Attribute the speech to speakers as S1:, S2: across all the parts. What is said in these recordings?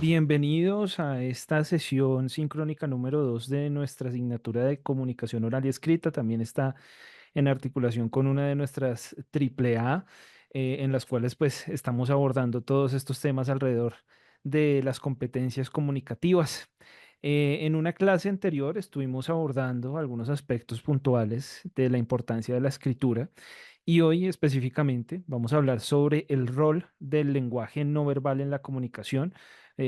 S1: Bienvenidos a esta sesión sincrónica número 2 de nuestra asignatura de comunicación oral y escrita. También está en articulación con una de nuestras triple A, en las cuales pues estamos abordando todos estos temas alrededor de las competencias comunicativas. En una clase anterior estuvimos abordando algunos aspectos puntuales de la importancia de la escritura y hoy específicamente vamos a hablar sobre el rol del lenguaje no verbal en la comunicación,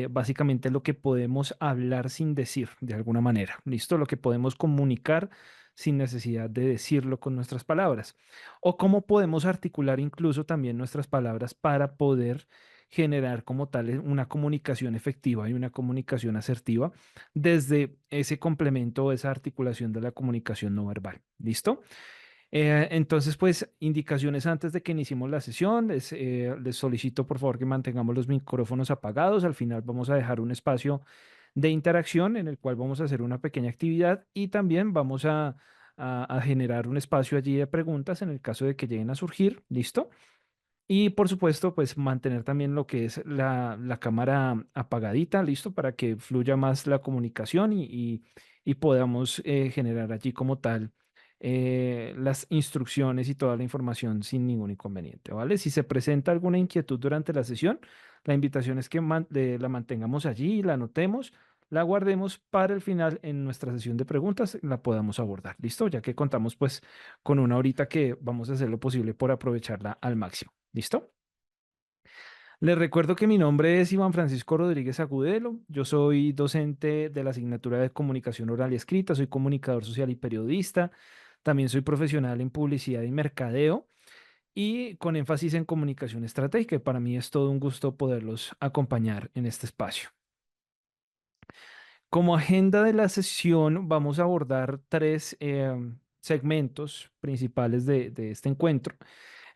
S1: básicamente lo que podemos hablar sin decir de alguna manera, ¿listo? Lo que podemos comunicar sin necesidad de decirlo con nuestras palabras. O cómo podemos articular incluso también nuestras palabras para poder generar como tal una comunicación efectiva y una comunicación asertiva desde ese complemento o esa articulación de la comunicación no verbal. ¿Listo? Entonces, pues, indicaciones antes de que iniciemos la sesión. Les solicito, por favor, que mantengamos los micrófonos apagados. Al final vamos a dejar un espacio de interacción en el cual vamos a hacer una pequeña actividad y también vamos a generar un espacio allí de preguntas en el caso de que lleguen a surgir. ¿Listo? Y por supuesto, pues mantener también lo que es la cámara apagadita, listo, para que fluya más la comunicación y podamos generar allí como tal las instrucciones y toda la información sin ningún inconveniente, ¿vale? Si se presenta alguna inquietud durante la sesión, la invitación es que la mantengamos allí, la anotemos, la guardemos para el final en nuestra sesión de preguntas, la podamos abordar, ¿listo? Ya que contamos pues con una horita que vamos a hacer lo posible por aprovecharla al máximo. ¿Listo? Les recuerdo que mi nombre es Iván Francisco Rodríguez Agudelo. Yo soy docente de la asignatura de comunicación oral y escrita, soy comunicador social y periodista. También soy profesional en publicidad y mercadeo y con énfasis en comunicación estratégica. Para mí es todo un gusto poderlos acompañar en este espacio. Como agenda de la sesión, vamos a abordar tres segmentos principales de este encuentro.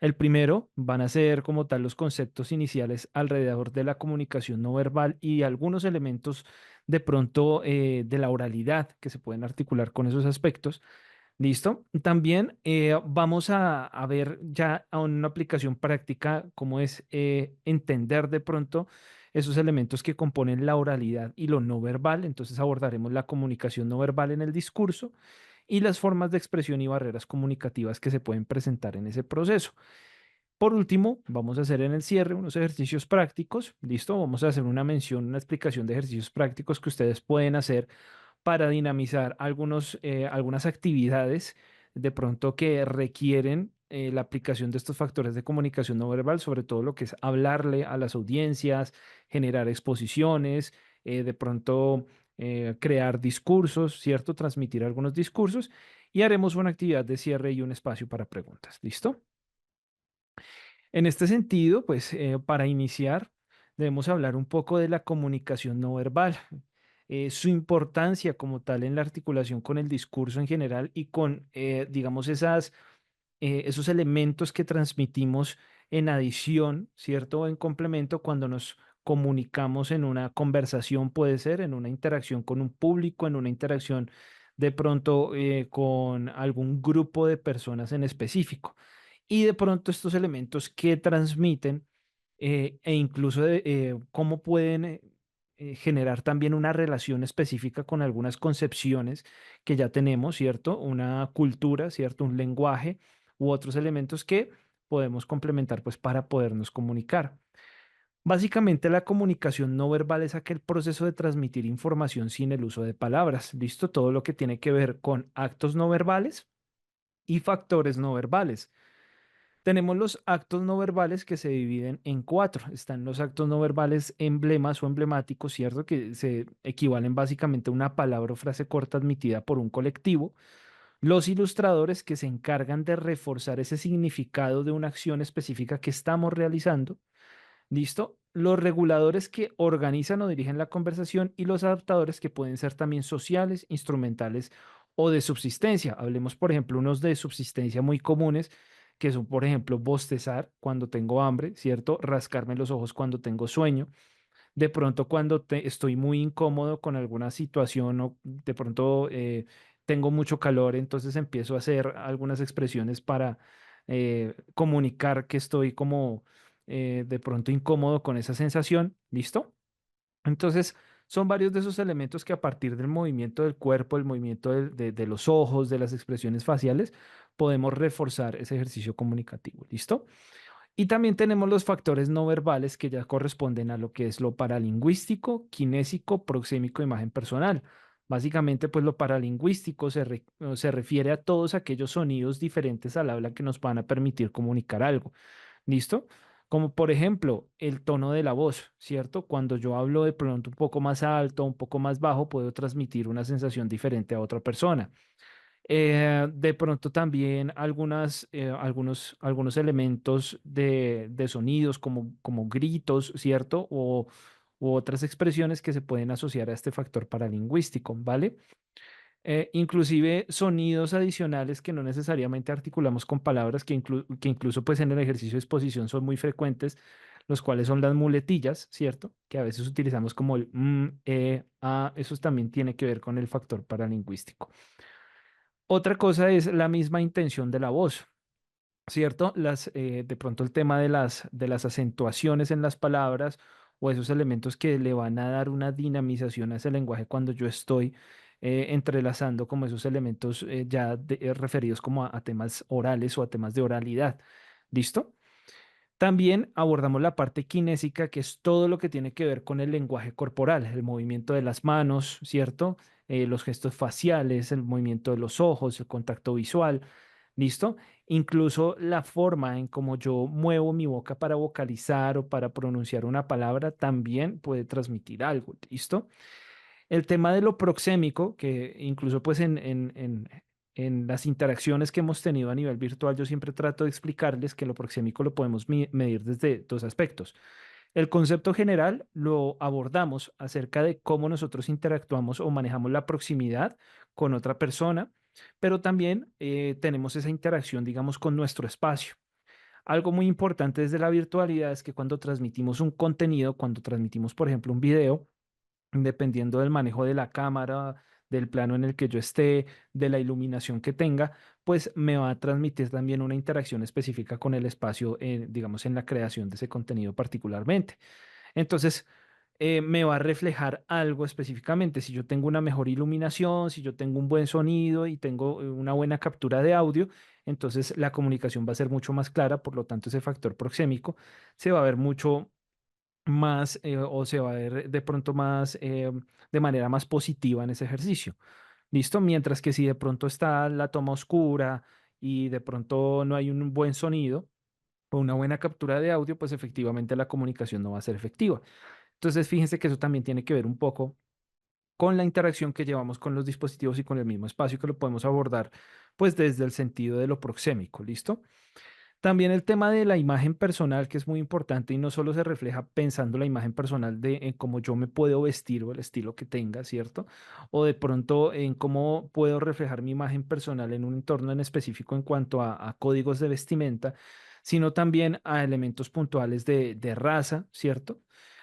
S1: El primero van a ser como tal los conceptos iniciales alrededor de la comunicación no verbal y algunos elementos de pronto de la oralidad que se pueden articular con esos aspectos. ¿Listo? También vamos a ver ya a una aplicación práctica cómo es entender de pronto esos elementos que componen la oralidad y lo no verbal. Entonces abordaremos la comunicación no verbal en el discurso y las formas de expresión y barreras comunicativas que se pueden presentar en ese proceso. Por último, vamos a hacer en el cierre unos ejercicios prácticos. ¿Listo? Vamos a hacer una mención, una explicación de ejercicios prácticos que ustedes pueden hacer para dinamizar algunas actividades de pronto que requieren la aplicación de estos factores de comunicación no verbal, sobre todo lo que es hablarle a las audiencias, generar exposiciones, de pronto crear discursos, ¿cierto? Transmitir algunos discursos y haremos una actividad de cierre y un espacio para preguntas. ¿Listo? En este sentido, pues para iniciar, debemos hablar un poco de la comunicación no verbal, su importancia como tal en la articulación con el discurso en general y con, digamos, esos elementos que transmitimos en adición, ¿cierto? O en complemento cuando nos comunicamos en una conversación, puede ser, en una interacción con un público, en una interacción de pronto con algún grupo de personas en específico. Y de pronto estos elementos que transmiten e incluso cómo pueden generar también una relación específica con algunas concepciones que ya tenemos, ¿cierto? Una cultura, ¿cierto? Un lenguaje u otros elementos que podemos complementar pues para podernos comunicar. Básicamente la comunicación no verbal es aquel proceso de transmitir información sin el uso de palabras, ¿listo? Todo lo que tiene que ver con actos no verbales y factores no verbales. Tenemos los actos no verbales que se dividen en cuatro. Están los actos no verbales emblemas o emblemáticos, ¿cierto? Que se equivalen básicamente a una palabra o frase corta admitida por un colectivo. Los ilustradores que se encargan de reforzar ese significado de una acción específica que estamos realizando. ¿Listo? Los reguladores que organizan o dirigen la conversación y los adaptadores que pueden ser también sociales, instrumentales o de subsistencia. Hablemos, por ejemplo, unos de subsistencia muy comunes, que son, por ejemplo, bostezar cuando tengo hambre, ¿cierto? Rascarme los ojos cuando tengo sueño. De pronto, cuando estoy muy incómodo con alguna situación o de pronto tengo mucho calor, entonces empiezo a hacer algunas expresiones para comunicar que estoy como de pronto incómodo con esa sensación, ¿listo? Entonces, son varios de esos elementos que a partir del movimiento del cuerpo, el movimiento de los ojos, de las expresiones faciales, podemos reforzar ese ejercicio comunicativo, ¿listo? Y también tenemos los factores no verbales que ya corresponden a lo que es lo paralingüístico, kinésico, proxémico, imagen personal. Básicamente, pues lo paralingüístico se refiere a todos aquellos sonidos diferentes al habla que nos van a permitir comunicar algo. ¿Listo? Como por ejemplo, el tono de la voz, ¿cierto? Cuando yo hablo de pronto un poco más alto, un poco más bajo, puedo transmitir una sensación diferente a otra persona. De pronto también algunos elementos de sonidos como gritos, ¿cierto? U otras expresiones que se pueden asociar a este factor paralingüístico, ¿vale? Inclusive sonidos adicionales que no necesariamente articulamos con palabras, que incluso pues en el ejercicio de exposición son muy frecuentes, los cuales son las muletillas, ¿cierto? Que a veces utilizamos como el eso también tiene que ver con el factor paralingüístico. Otra cosa es la misma intención de la voz, ¿cierto? De pronto el tema de las acentuaciones en las palabras o esos elementos que le van a dar una dinamización a ese lenguaje cuando yo estoy entrelazando como esos elementos referidos como a temas orales o a temas de oralidad. ¿Listo? También abordamos la parte kinésica, que es todo lo que tiene que ver con el lenguaje corporal, el movimiento de las manos, ¿cierto? Los gestos faciales, el movimiento de los ojos, el contacto visual, ¿listo? Incluso la forma en cómo yo muevo mi boca para vocalizar o para pronunciar una palabra también puede transmitir algo, ¿listo? El tema de lo proxémico, que incluso pues en las interacciones que hemos tenido a nivel virtual, yo siempre trato de explicarles que lo proxémico lo podemos medir desde dos aspectos. El concepto general lo abordamos acerca de cómo nosotros interactuamos o manejamos la proximidad con otra persona, pero también tenemos esa interacción, digamos, con nuestro espacio. Algo muy importante desde la virtualidad es que cuando transmitimos un contenido, cuando transmitimos, por ejemplo, un video, dependiendo del manejo de la cámara, del plano en el que yo esté, de la iluminación que tenga, pues me va a transmitir también una interacción específica con el espacio, digamos, en la creación de ese contenido particularmente. Entonces, me va a reflejar algo específicamente. Si yo tengo una mejor iluminación, si yo tengo un buen sonido y tengo una buena captura de audio, entonces la comunicación va a ser mucho más clara, por lo tanto ese factor proxémico se va a ver mucho más o se va a ver de pronto más de manera más positiva en ese ejercicio. ¿Listo? Mientras que si de pronto está la toma oscura y de pronto no hay un buen sonido o una buena captura de audio, pues efectivamente la comunicación no va a ser efectiva. Entonces, fíjense que eso también tiene que ver un poco con la interacción que llevamos con los dispositivos y con el mismo espacio que lo podemos abordar pues desde el sentido de lo proxémico, ¿listo? También el tema de la imagen personal, que es muy importante y no solo se refleja pensando la imagen personal de en cómo yo me puedo vestir o el estilo que tenga, ¿cierto? O de pronto en cómo puedo reflejar mi imagen personal en un entorno en específico en cuanto a códigos de vestimenta, sino también a elementos puntuales de raza, ¿cierto?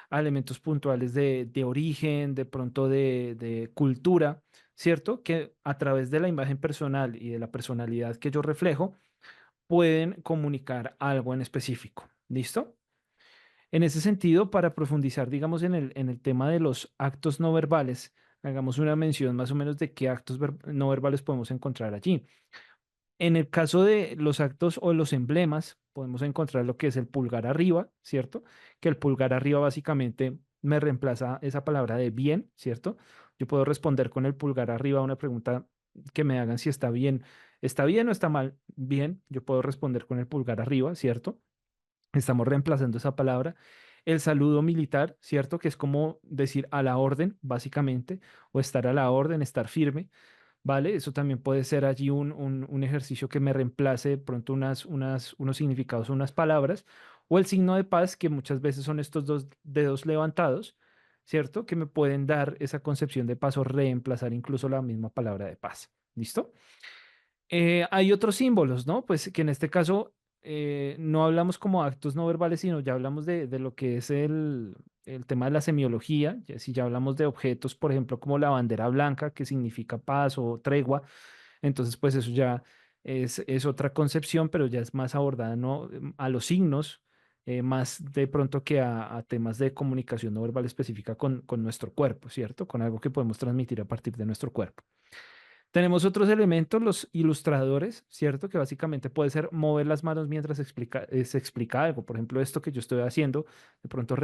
S1: A elementos puntuales de origen, de pronto de cultura, ¿cierto? Que a través de la imagen personal y de la personalidad que yo reflejo, pueden comunicar algo en específico. ¿Listo? En ese sentido, para profundizar, digamos, en el tema de los actos no verbales, hagamos una mención más o menos de qué actos no verbales podemos encontrar allí. En el caso de los actos o los emblemas, podemos encontrar lo que es el pulgar arriba, ¿cierto? Que el pulgar arriba básicamente me reemplaza esa palabra de bien, ¿cierto? Yo puedo responder con el pulgar arriba a una pregunta que me hagan si está bien o está mal. Bien, yo puedo responder con el pulgar arriba, ¿cierto? Estamos reemplazando esa palabra. El saludo militar, ¿cierto? Que es como decir a la orden, básicamente, o estar a la orden, estar firme. ¿Vale? Eso también puede ser allí un ejercicio que me reemplace de pronto unos significados, unas palabras, o el signo de paz, que muchas veces son estos dos dedos levantados, ¿cierto? Que me pueden dar esa concepción de paz o reemplazar incluso la misma palabra de paz. ¿Listo? Hay otros símbolos, ¿no? Pues que en este caso no hablamos como actos no verbales, sino ya hablamos de lo que es el tema de la semiología. Si ya hablamos de objetos, por ejemplo, como la bandera blanca, que significa paz o tregua, entonces pues eso ya es otra concepción, pero ya es más abordada, ¿no? A los signos más de pronto que a temas de comunicación no verbal específica con nuestro cuerpo, ¿cierto? Con algo que podemos transmitir a partir de nuestro cuerpo. Tenemos otros elementos, los ilustradores, ¿cierto? Que básicamente puede ser mover las manos mientras se explica algo. Por ejemplo, esto que yo estoy haciendo, de pronto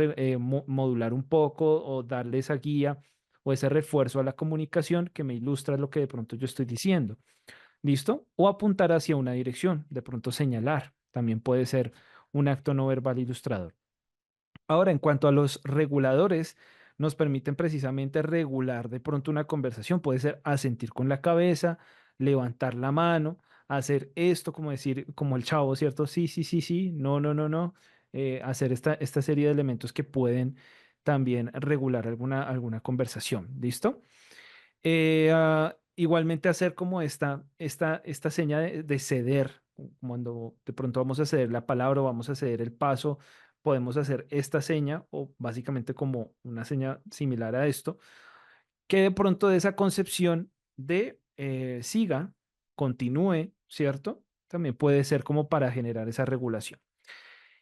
S1: modular un poco o darle esa guía o ese refuerzo a la comunicación que me ilustra lo que de pronto yo estoy diciendo. ¿Listo? O apuntar hacia una dirección, de pronto señalar. También puede ser un acto no verbal ilustrador. Ahora, en cuanto a los reguladores, nos permiten precisamente regular de pronto una conversación. Puede ser asentir con la cabeza, levantar la mano, hacer esto, como decir, como el chavo, ¿cierto? Sí, sí, sí, sí, no, no, no, no. Hacer esta serie de elementos que pueden también regular alguna conversación. ¿Listo? Igualmente hacer como esta seña de ceder, cuando de pronto vamos a ceder la palabra o vamos a ceder el paso, podemos hacer esta seña o básicamente como una seña similar a esto, que de pronto de esa concepción de siga, continúe, ¿cierto? También puede ser como para generar esa regulación.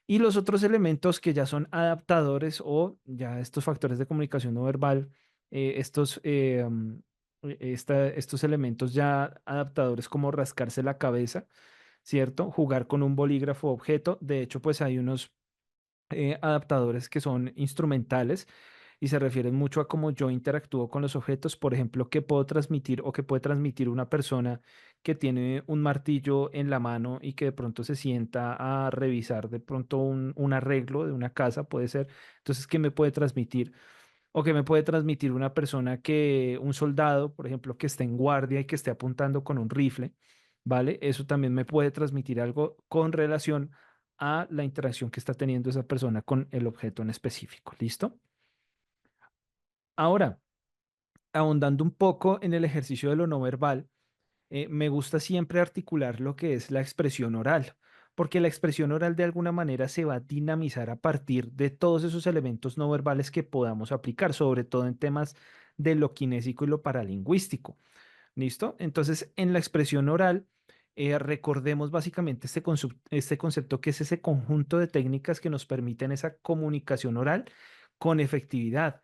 S1: Y los otros elementos que ya son adaptadores o ya estos factores de comunicación no verbal, estos elementos ya adaptadores como rascarse la cabeza, ¿cierto? Jugar con un bolígrafo objeto. De hecho, pues hay unos adaptadores que son instrumentales y se refieren mucho a cómo yo interactúo con los objetos. Por ejemplo, qué puedo transmitir o qué puede transmitir una persona que tiene un martillo en la mano y que de pronto se sienta a revisar de pronto un arreglo de una casa, puede ser. Entonces, ¿qué me puede transmitir? O qué me puede transmitir una persona un soldado, por ejemplo, que esté en guardia y que esté apuntando con un rifle, ¿vale? Eso también me puede transmitir algo con relación a la interacción que está teniendo esa persona con el objeto en específico. ¿Listo? Ahora, ahondando un poco en el ejercicio de lo no verbal, me gusta siempre articular lo que es la expresión oral, porque la expresión oral de alguna manera se va a dinamizar a partir de todos esos elementos no verbales que podamos aplicar, sobre todo en temas de lo kinésico y lo paralingüístico. ¿Listo? Entonces, en la expresión oral, recordemos básicamente este concepto que es ese conjunto de técnicas que nos permiten esa comunicación oral con efectividad.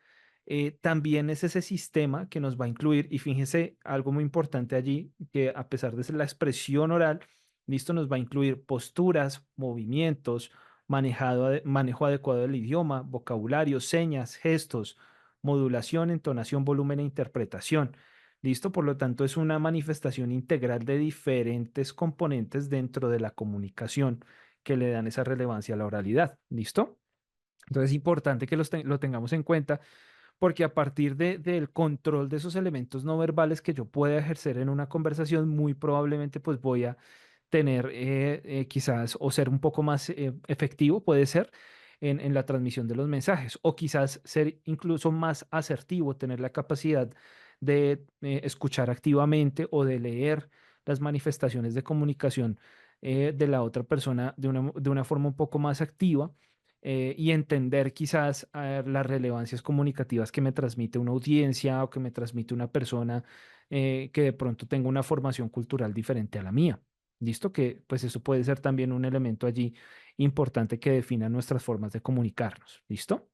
S1: También es ese sistema que nos va a incluir, y fíjense algo muy importante allí, que a pesar de ser la expresión oral, listo, nos va a incluir posturas, movimientos, manejo adecuado del idioma, vocabulario, señas, gestos, modulación, entonación, volumen e interpretación. ¿Listo? Por lo tanto, es una manifestación integral de diferentes componentes dentro de la comunicación que le dan esa relevancia a la oralidad. ¿Listo? Entonces es importante que lo tengamos en cuenta porque a partir del control de esos elementos no verbales que yo pueda ejercer en una conversación, muy probablemente pues voy a tener quizás o ser un poco más efectivo, puede ser, en la transmisión de los mensajes, o quizás ser incluso más asertivo, tener la capacidad de escuchar activamente o de leer las manifestaciones de comunicación de la otra persona de una forma un poco más activa y entender quizás las relevancias comunicativas que me transmite una audiencia o que me transmite una persona que de pronto tenga una formación cultural diferente a la mía. ¿Listo? Que pues eso puede ser también un elemento allí importante que defina nuestras formas de comunicarnos. ¿Listo?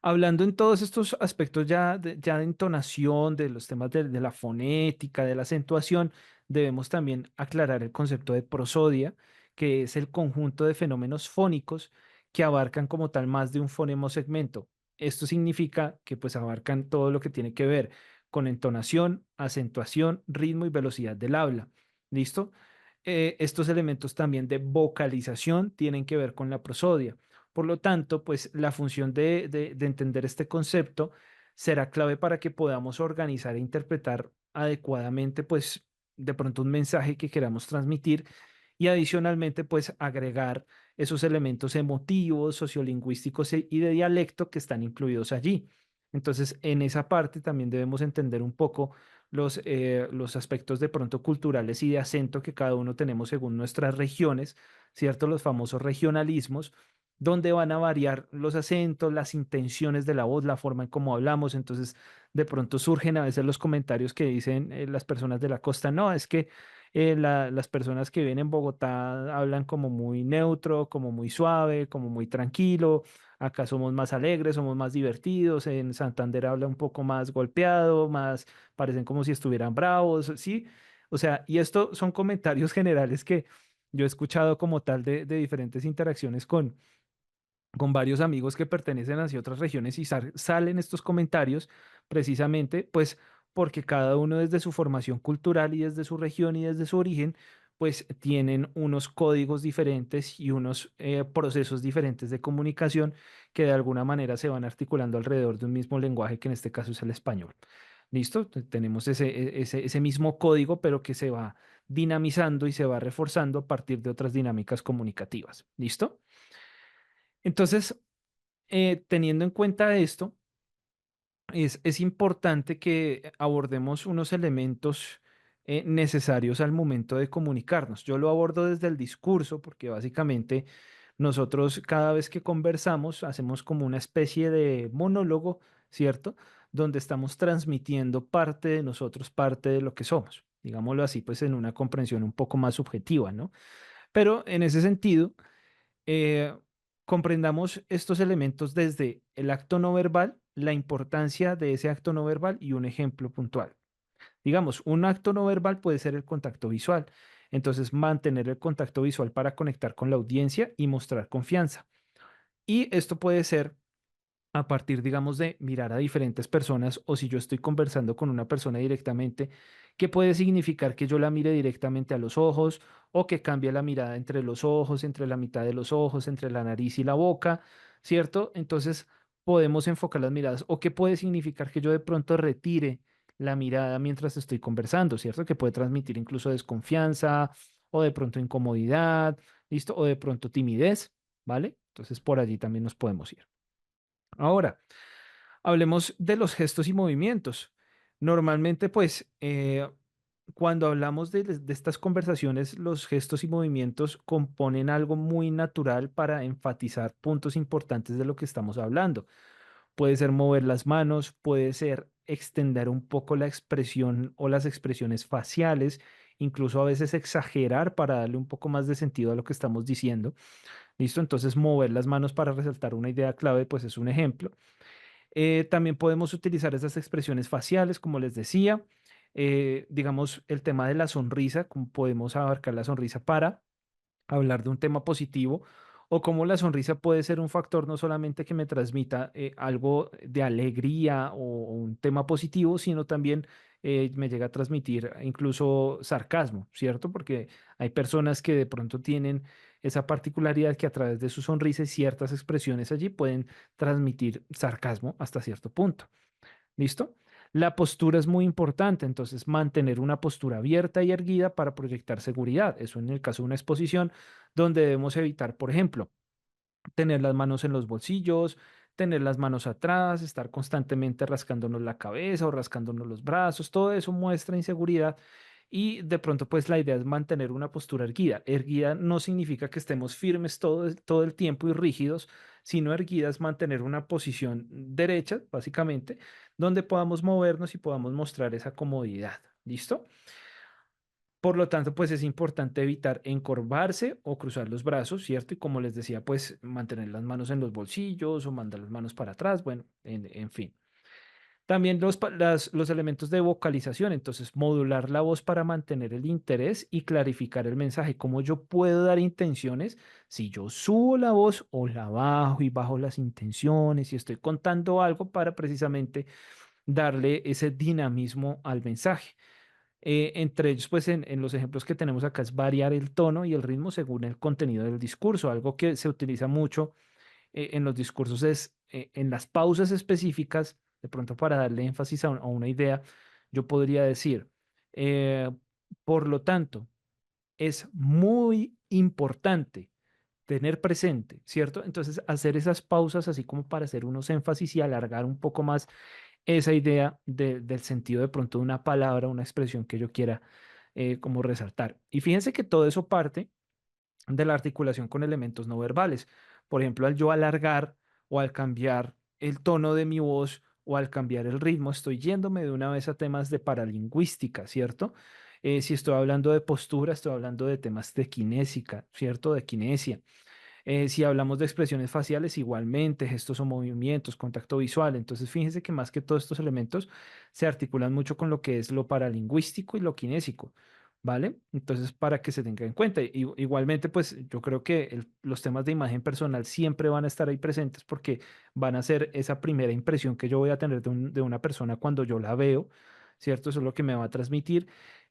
S1: Hablando en todos estos aspectos ya de entonación, de los temas de la fonética, de la acentuación, debemos también aclarar el concepto de prosodia, que es el conjunto de fenómenos fónicos que abarcan como tal más de un fonemo segmento. Esto significa que pues abarcan todo lo que tiene que ver con entonación, acentuación, ritmo y velocidad del habla. ¿Listo? Estos elementos también de vocalización tienen que ver con la prosodia. Por lo tanto, pues la función de entender este concepto será clave para que podamos organizar e interpretar adecuadamente, pues de pronto un mensaje que queramos transmitir y adicionalmente, pues agregar esos elementos emotivos, sociolingüísticos y de dialecto que están incluidos allí. Entonces, en esa parte también debemos entender un poco los aspectos de pronto culturales y de acento que cada uno tenemos según nuestras regiones, ¿cierto? Los famosos regionalismos donde van a variar los acentos, las intenciones de la voz, la forma en cómo hablamos. Entonces, de pronto surgen a veces los comentarios que dicen las personas de la costa, no, es que las personas que viven en Bogotá hablan como muy neutro, como muy suave, como muy tranquilo. Acá somos más alegres, somos más divertidos. En Santander habla un poco más golpeado, más parecen como si estuvieran bravos, ¿sí? O sea, y esto son comentarios generales que yo he escuchado como tal de diferentes interacciones con varios amigos que pertenecen hacia otras regiones y salen estos comentarios precisamente pues porque cada uno desde su formación cultural y desde su región y desde su origen pues tienen unos códigos diferentes y unos procesos diferentes de comunicación que de alguna manera se van articulando alrededor de un mismo lenguaje que en este caso es el español. ¿Listo? Tenemos ese mismo código pero que se va dinamizando y se va reforzando a partir de otras dinámicas comunicativas. ¿Listo? Entonces, teniendo en cuenta esto, es importante que abordemos unos elementos necesarios al momento de comunicarnos. Yo lo abordo desde el discurso, porque básicamente nosotros cada vez que conversamos hacemos como una especie de monólogo, ¿cierto? Donde estamos transmitiendo parte de nosotros, parte de lo que somos, digámoslo así, pues en una comprensión un poco más subjetiva, ¿no? Pero en ese sentido, eh, comprendamos estos elementos desde el acto no verbal, la importancia de ese acto no verbal y un ejemplo puntual. Digamos, un acto no verbal puede ser el contacto visual. Entonces, mantener el contacto visual para conectar con la audiencia y mostrar confianza. Y esto puede ser a partir, digamos, de mirar a diferentes personas o si yo estoy conversando con una persona directamente, ¿qué puede significar que yo la mire directamente a los ojos o que cambie la mirada entre los ojos, entre la mitad de los ojos, entre la nariz y la boca, ¿cierto? Entonces podemos enfocar las miradas o qué puede significar que yo de pronto retire la mirada mientras estoy conversando, ¿cierto? Que puede transmitir incluso desconfianza o de pronto incomodidad, ¿listo? O de pronto timidez, ¿vale? Entonces por allí también nos podemos ir. Ahora, hablemos de los gestos y movimientos. Normalmente, pues, cuando hablamos de estas conversaciones, los gestos y movimientos componen algo muy natural para enfatizar puntos importantes de lo que estamos hablando. Puede ser mover las manos, puede ser extender un poco la expresión o las expresiones faciales, incluso a veces exagerar para darle un poco más de sentido a lo que estamos diciendo. ¿Listo? Entonces, mover las manos para resaltar una idea clave, pues es un ejemplo. También podemos utilizar esas expresiones faciales, como les decía. Digamos, el tema de la sonrisa, como podemos abarcar la sonrisa para hablar de un tema positivo o cómo la sonrisa puede ser un factor no solamente que me transmita algo de alegría o un tema positivo, sino también me llega a transmitir incluso sarcasmo, ¿cierto? Porque hay personas que de pronto tienen esa particularidad que a través de su sonrisa y ciertas expresiones allí pueden transmitir sarcasmo hasta cierto punto. ¿Listo? La postura es muy importante, entonces mantener una postura abierta y erguida para proyectar seguridad. Eso en el caso de una exposición donde debemos evitar, por ejemplo, tener las manos en los bolsillos, tener las manos atrás, estar constantemente rascándonos la cabeza o rascándonos los brazos, todo eso muestra inseguridad y de pronto pues la idea es mantener una postura erguida. Erguida no significa que estemos firmes todo el tiempo y rígidos, sino erguida es mantener una posición derecha, básicamente, donde podamos movernos y podamos mostrar esa comodidad. ¿Listo? Por lo tanto, pues es importante evitar encorvarse o cruzar los brazos, ¿cierto? Y como les decía, pues mantener las manos en los bolsillos o mandar las manos para atrás, bueno, en fin. También los elementos de vocalización, entonces modular la voz para mantener el interés y clarificar el mensaje. ¿Cómo yo puedo dar intenciones? Si yo subo la voz o la bajo y bajo las intenciones y estoy contando algo para precisamente darle ese dinamismo al mensaje. Entre ellos, pues en los ejemplos que tenemos acá es variar el tono y el ritmo según el contenido del discurso. Algo que se utiliza mucho en los discursos es en las pausas específicas, de pronto para darle énfasis a una idea, yo podría decir, eh, por lo tanto, es muy importante tener presente, ¿cierto? Entonces, hacer esas pausas así como para hacer unos énfasis y alargar un poco más esa idea del sentido de pronto de una palabra, una expresión que yo quiera como resaltar. Y fíjense que todo eso parte de la articulación con elementos no verbales. Por ejemplo, al yo alargar o al cambiar el tono de mi voz o al cambiar el ritmo, estoy yéndome de una vez a temas de paralingüística, ¿cierto? Si estoy hablando de postura, estoy hablando de temas de kinésica, ¿cierto? De kinesia. Si hablamos de expresiones faciales, igualmente, gestos o movimientos, contacto visual. Entonces, fíjense que más que todos estos elementos se articulan mucho con lo que es lo paralingüístico y lo kinésico, ¿vale? Entonces, para que se tenga en cuenta. Igualmente, pues yo creo que los temas de imagen personal siempre van a estar ahí presentes porque van a ser esa primera impresión que yo voy a tener de una persona cuando yo la veo, ¿cierto? Eso es lo que me va a transmitir.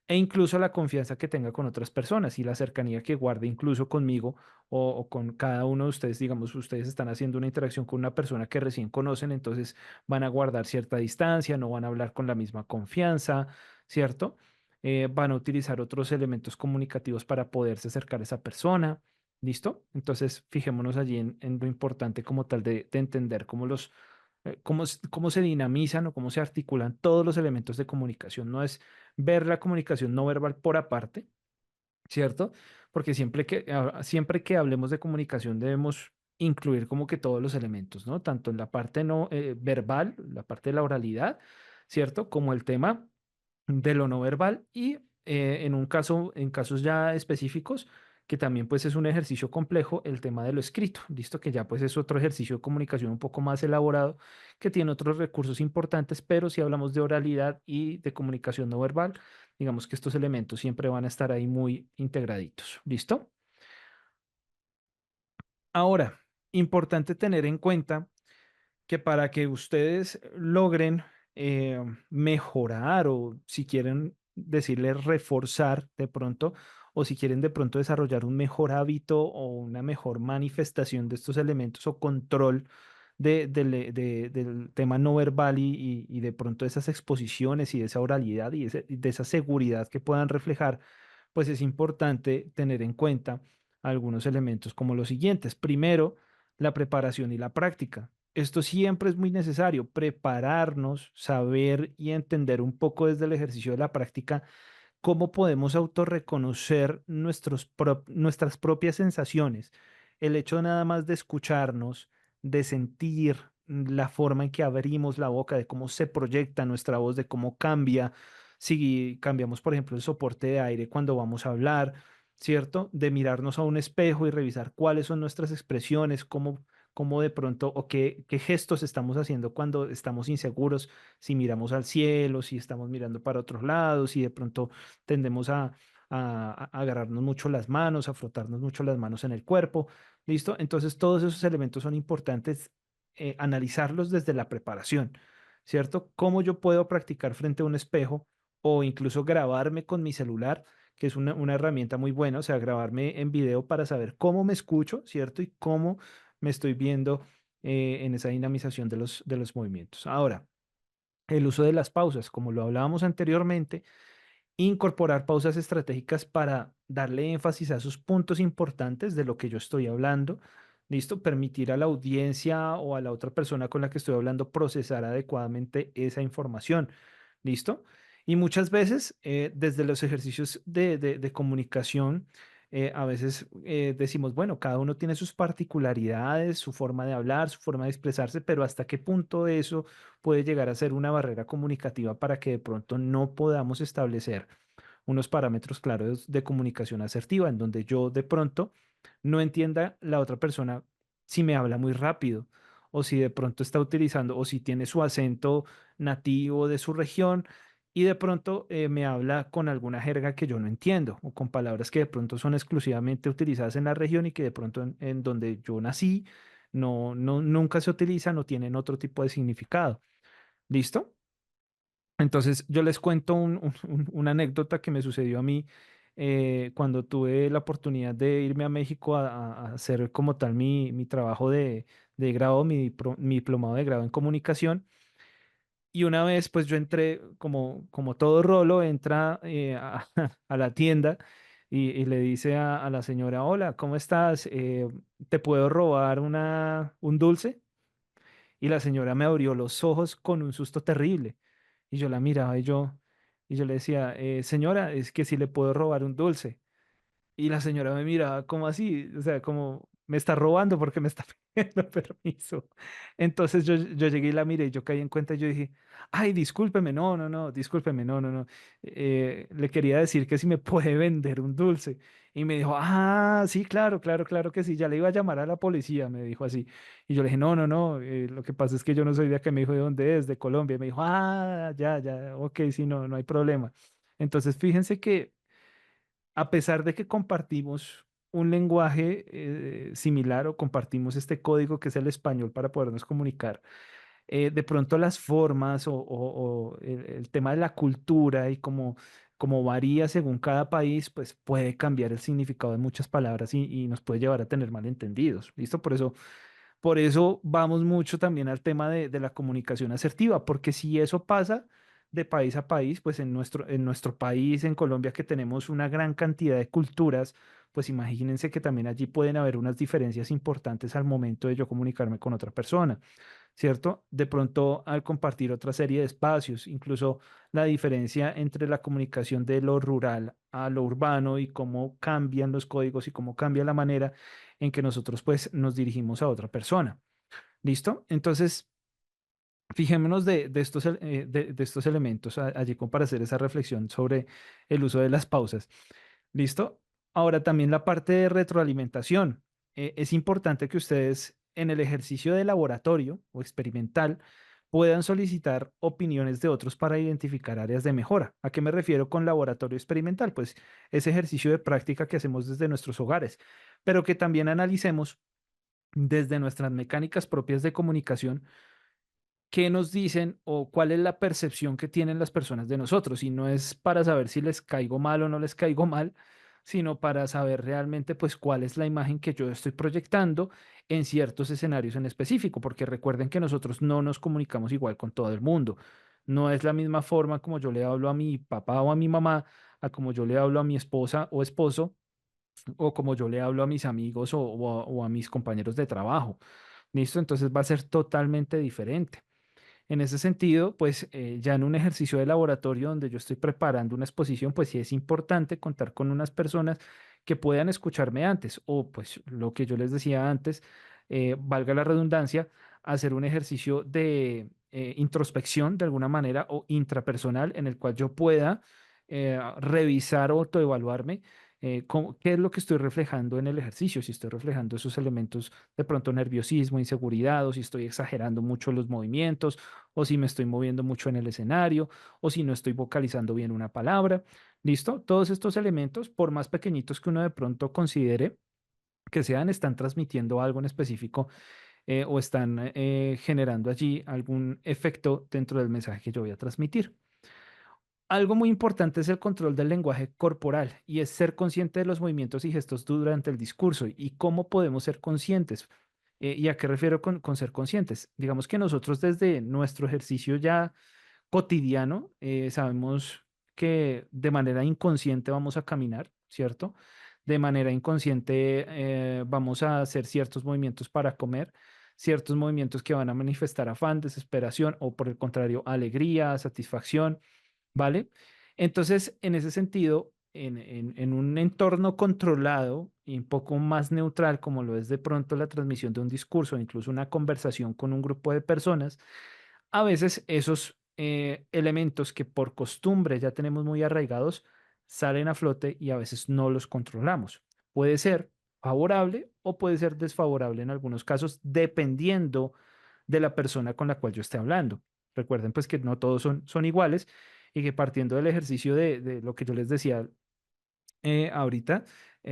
S1: E incluso la confianza que tenga con otras personas y la cercanía que guarde incluso conmigo o con cada uno de ustedes, digamos, ustedes están haciendo una interacción con una persona que recién conocen, entonces van a guardar cierta distancia, no van a hablar con la misma confianza, ¿cierto? Van a utilizar otros elementos comunicativos para poderse acercar a esa persona, ¿listo? Entonces, fijémonos allí en lo importante como tal de entender cómo se dinamizan o cómo se articulan todos los elementos de comunicación. No es ver la comunicación no verbal por aparte, ¿cierto? Porque siempre que hablemos de comunicación debemos incluir como que todos los elementos, ¿no? Tanto en la parte no verbal, la parte de la oralidad, ¿cierto? Como el tema de lo no verbal y en casos ya específicos, que también pues es un ejercicio complejo, el tema de lo escrito, listo, que ya pues es otro ejercicio de comunicación un poco más elaborado, que tiene otros recursos importantes, pero si hablamos de oralidad y de comunicación no verbal, digamos que estos elementos siempre van a estar ahí muy integraditos, ¿listo? Ahora, importante tener en cuenta que para que ustedes logren mejorar o si quieren decirle reforzar de pronto o si quieren de pronto desarrollar un mejor hábito o una mejor manifestación de estos elementos o control del tema no verbal y de pronto esas exposiciones y de esa oralidad y de esa seguridad que puedan reflejar, pues es importante tener en cuenta algunos elementos como los siguientes. Primero, la preparación y la práctica. Esto siempre es muy necesario, prepararnos, saber y entender un poco desde el ejercicio de la práctica cómo podemos autorreconocer nuestras propias sensaciones. El hecho nada más de escucharnos, de sentir la forma en que abrimos la boca, de cómo se proyecta nuestra voz, de cómo cambia, si cambiamos, por ejemplo, el soporte de aire cuando vamos a hablar, ¿cierto? De mirarnos a un espejo y revisar cuáles son nuestras expresiones, cómo de pronto o qué gestos estamos haciendo cuando estamos inseguros, si miramos al cielo, si estamos mirando para otros lados, si de pronto tendemos a agarrarnos mucho las manos, a frotarnos mucho las manos en el cuerpo. ¿Listo? Entonces, todos esos elementos son importantes analizarlos desde la preparación, ¿cierto? ¿Cómo yo puedo practicar frente a un espejo o incluso grabarme con mi celular, que es una herramienta muy buena, o sea, grabarme en video para saber cómo me escucho, ¿cierto? Y cómo me estoy viendo en esa dinamización de los movimientos. Ahora, el uso de las pausas, como lo hablábamos anteriormente, incorporar pausas estratégicas para darle énfasis a esos puntos importantes de lo que yo estoy hablando. ¿Listo? Permitir a la audiencia o a la otra persona con la que estoy hablando procesar adecuadamente esa información. ¿Listo? Y muchas veces, desde los ejercicios de comunicación, a veces decimos, bueno, cada uno tiene sus particularidades, su forma de hablar, su forma de expresarse, pero hasta qué punto eso puede llegar a ser una barrera comunicativa para que de pronto no podamos establecer unos parámetros claros de comunicación asertiva, en donde yo de pronto no entienda la otra persona si me habla muy rápido o si de pronto está utilizando o si tiene su acento nativo de su región y de pronto me habla con alguna jerga que yo no entiendo o con palabras que de pronto son exclusivamente utilizadas en la región y que de pronto en donde yo nací nunca se utilizan o tienen otro tipo de significado. ¿Listo? Entonces, yo les cuento una anécdota que me sucedió a mí cuando tuve la oportunidad de irme a México a hacer como tal mi trabajo de grado, mi diplomado de grado en comunicación. Y una vez, pues yo entré, como todo rolo, entra a la tienda y le dice a la señora, hola, ¿cómo estás? ¿Te puedo robar un dulce? Y la señora me abrió los ojos con un susto terrible. Y yo la miraba y yo le decía, señora, es que si le puedo robar un dulce. Y la señora me miraba como así, o sea, como, me está robando porque me está pidiendo permiso. Entonces yo llegué y la miré, yo caí en cuenta y yo dije, ay, discúlpeme, no, no, no, discúlpeme, no, no, no. Le quería decir que si me puede vender un dulce. Y me dijo, ah, sí, claro, claro, claro que sí, ya le iba a llamar a la policía, me dijo así. Y yo le dije, no, no, no, lo que pasa es que yo no soy de acá, me dijo, ¿de dónde es? De Colombia. Y me dijo, ah, ya, ya, ok, sí, no, no hay problema. Entonces, fíjense que a pesar de que compartimos un lenguaje similar o compartimos este código que es el español para podernos comunicar, de pronto las formas o el tema de la cultura y como varía según cada país, pues puede cambiar el significado de muchas palabras y nos puede llevar a tener malentendidos. ¿Listo? Por eso vamos mucho también al tema de la comunicación asertiva, porque si eso pasa de país a país, pues en nuestro país, en Colombia, que tenemos una gran cantidad de culturas, pues imagínense que también allí pueden haber unas diferencias importantes al momento de yo comunicarme con otra persona, ¿cierto? De pronto al compartir otra serie de espacios, incluso la diferencia entre la comunicación de lo rural a lo urbano y cómo cambian los códigos y cómo cambia la manera en que nosotros pues nos dirigimos a otra persona. ¿Listo? Entonces, fijémonos de estos elementos allí como para hacer esa reflexión sobre el uso de las pausas. ¿Listo? Ahora también la parte de retroalimentación. Es importante que ustedes en el ejercicio de laboratorio o experimental puedan solicitar opiniones de otros para identificar áreas de mejora. ¿A qué me refiero con laboratorio experimental? Pues ese ejercicio de práctica que hacemos desde nuestros hogares, pero que también analicemos desde nuestras mecánicas propias de comunicación qué nos dicen o cuál es la percepción que tienen las personas de nosotros. Y no es para saber si les caigo mal o no les caigo mal, sino para saber realmente pues cuál es la imagen que yo estoy proyectando en ciertos escenarios en específico, porque recuerden que nosotros no nos comunicamos igual con todo el mundo. No es la misma forma como yo le hablo a mi papá o a mi mamá, a como yo le hablo a mi esposa o esposo, o como yo le hablo a mis amigos o a mis compañeros de trabajo. ¿Listo? Entonces va a ser totalmente diferente. En ese sentido, pues ya en un ejercicio de laboratorio donde yo estoy preparando una exposición, pues sí es importante contar con unas personas que puedan escucharme antes o pues lo que yo les decía antes, valga la redundancia, hacer un ejercicio de introspección de alguna manera o intrapersonal en el cual yo pueda revisar o autoevaluarme. ¿Qué es lo que estoy reflejando en el ejercicio? Si estoy reflejando esos elementos de pronto nerviosismo, inseguridad, o si estoy exagerando mucho los movimientos, o si me estoy moviendo mucho en el escenario, o si no estoy vocalizando bien una palabra. ¿Listo? Todos estos elementos, por más pequeñitos que uno de pronto considere que sean, están transmitiendo algo en específico o están generando allí algún efecto dentro del mensaje que yo voy a transmitir. Algo muy importante es el control del lenguaje corporal y es ser consciente de los movimientos y gestos durante el discurso y cómo podemos ser conscientes. ¿Y a qué refiero con ser conscientes? Digamos que nosotros desde nuestro ejercicio ya cotidiano sabemos que de manera inconsciente vamos a caminar, ¿cierto? De manera inconsciente vamos a hacer ciertos movimientos para comer, ciertos movimientos que van a manifestar afán, desesperación o por el contrario, alegría, satisfacción. ¿Vale? Entonces, en ese sentido, en un entorno controlado y un poco más neutral, como lo es de pronto la transmisión de un discurso, o incluso una conversación con un grupo de personas, a veces esos elementos que por costumbre ya tenemos muy arraigados salen a flote y a veces no los controlamos. Puede ser favorable o puede ser desfavorable en algunos casos, dependiendo de la persona con la cual yo esté hablando. Recuerden pues que no todos son iguales y que partiendo del ejercicio de lo que yo les decía ahorita,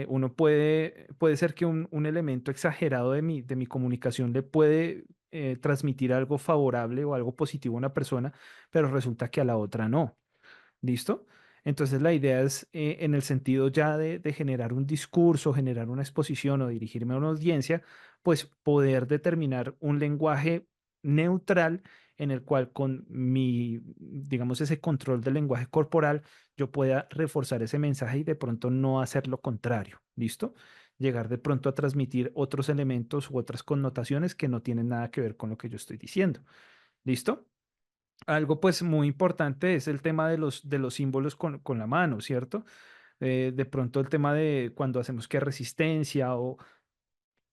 S1: uno puede ser que un elemento exagerado de mi comunicación le puede transmitir algo favorable o algo positivo a una persona, pero resulta que a la otra no. ¿Listo? Entonces la idea es, en el sentido ya de generar un discurso, generar una exposición o dirigirme a una audiencia, pues poder determinar un lenguaje neutral en el cual con mi, digamos, ese control del lenguaje corporal, yo pueda reforzar ese mensaje y de pronto no hacer lo contrario. ¿Listo? Llegar de pronto a transmitir otros elementos u otras connotaciones que no tienen nada que ver con lo que yo estoy diciendo. ¿Listo? Algo pues muy importante es el tema de los símbolos con la mano, ¿cierto? De pronto el tema de cuando hacemos que resistencia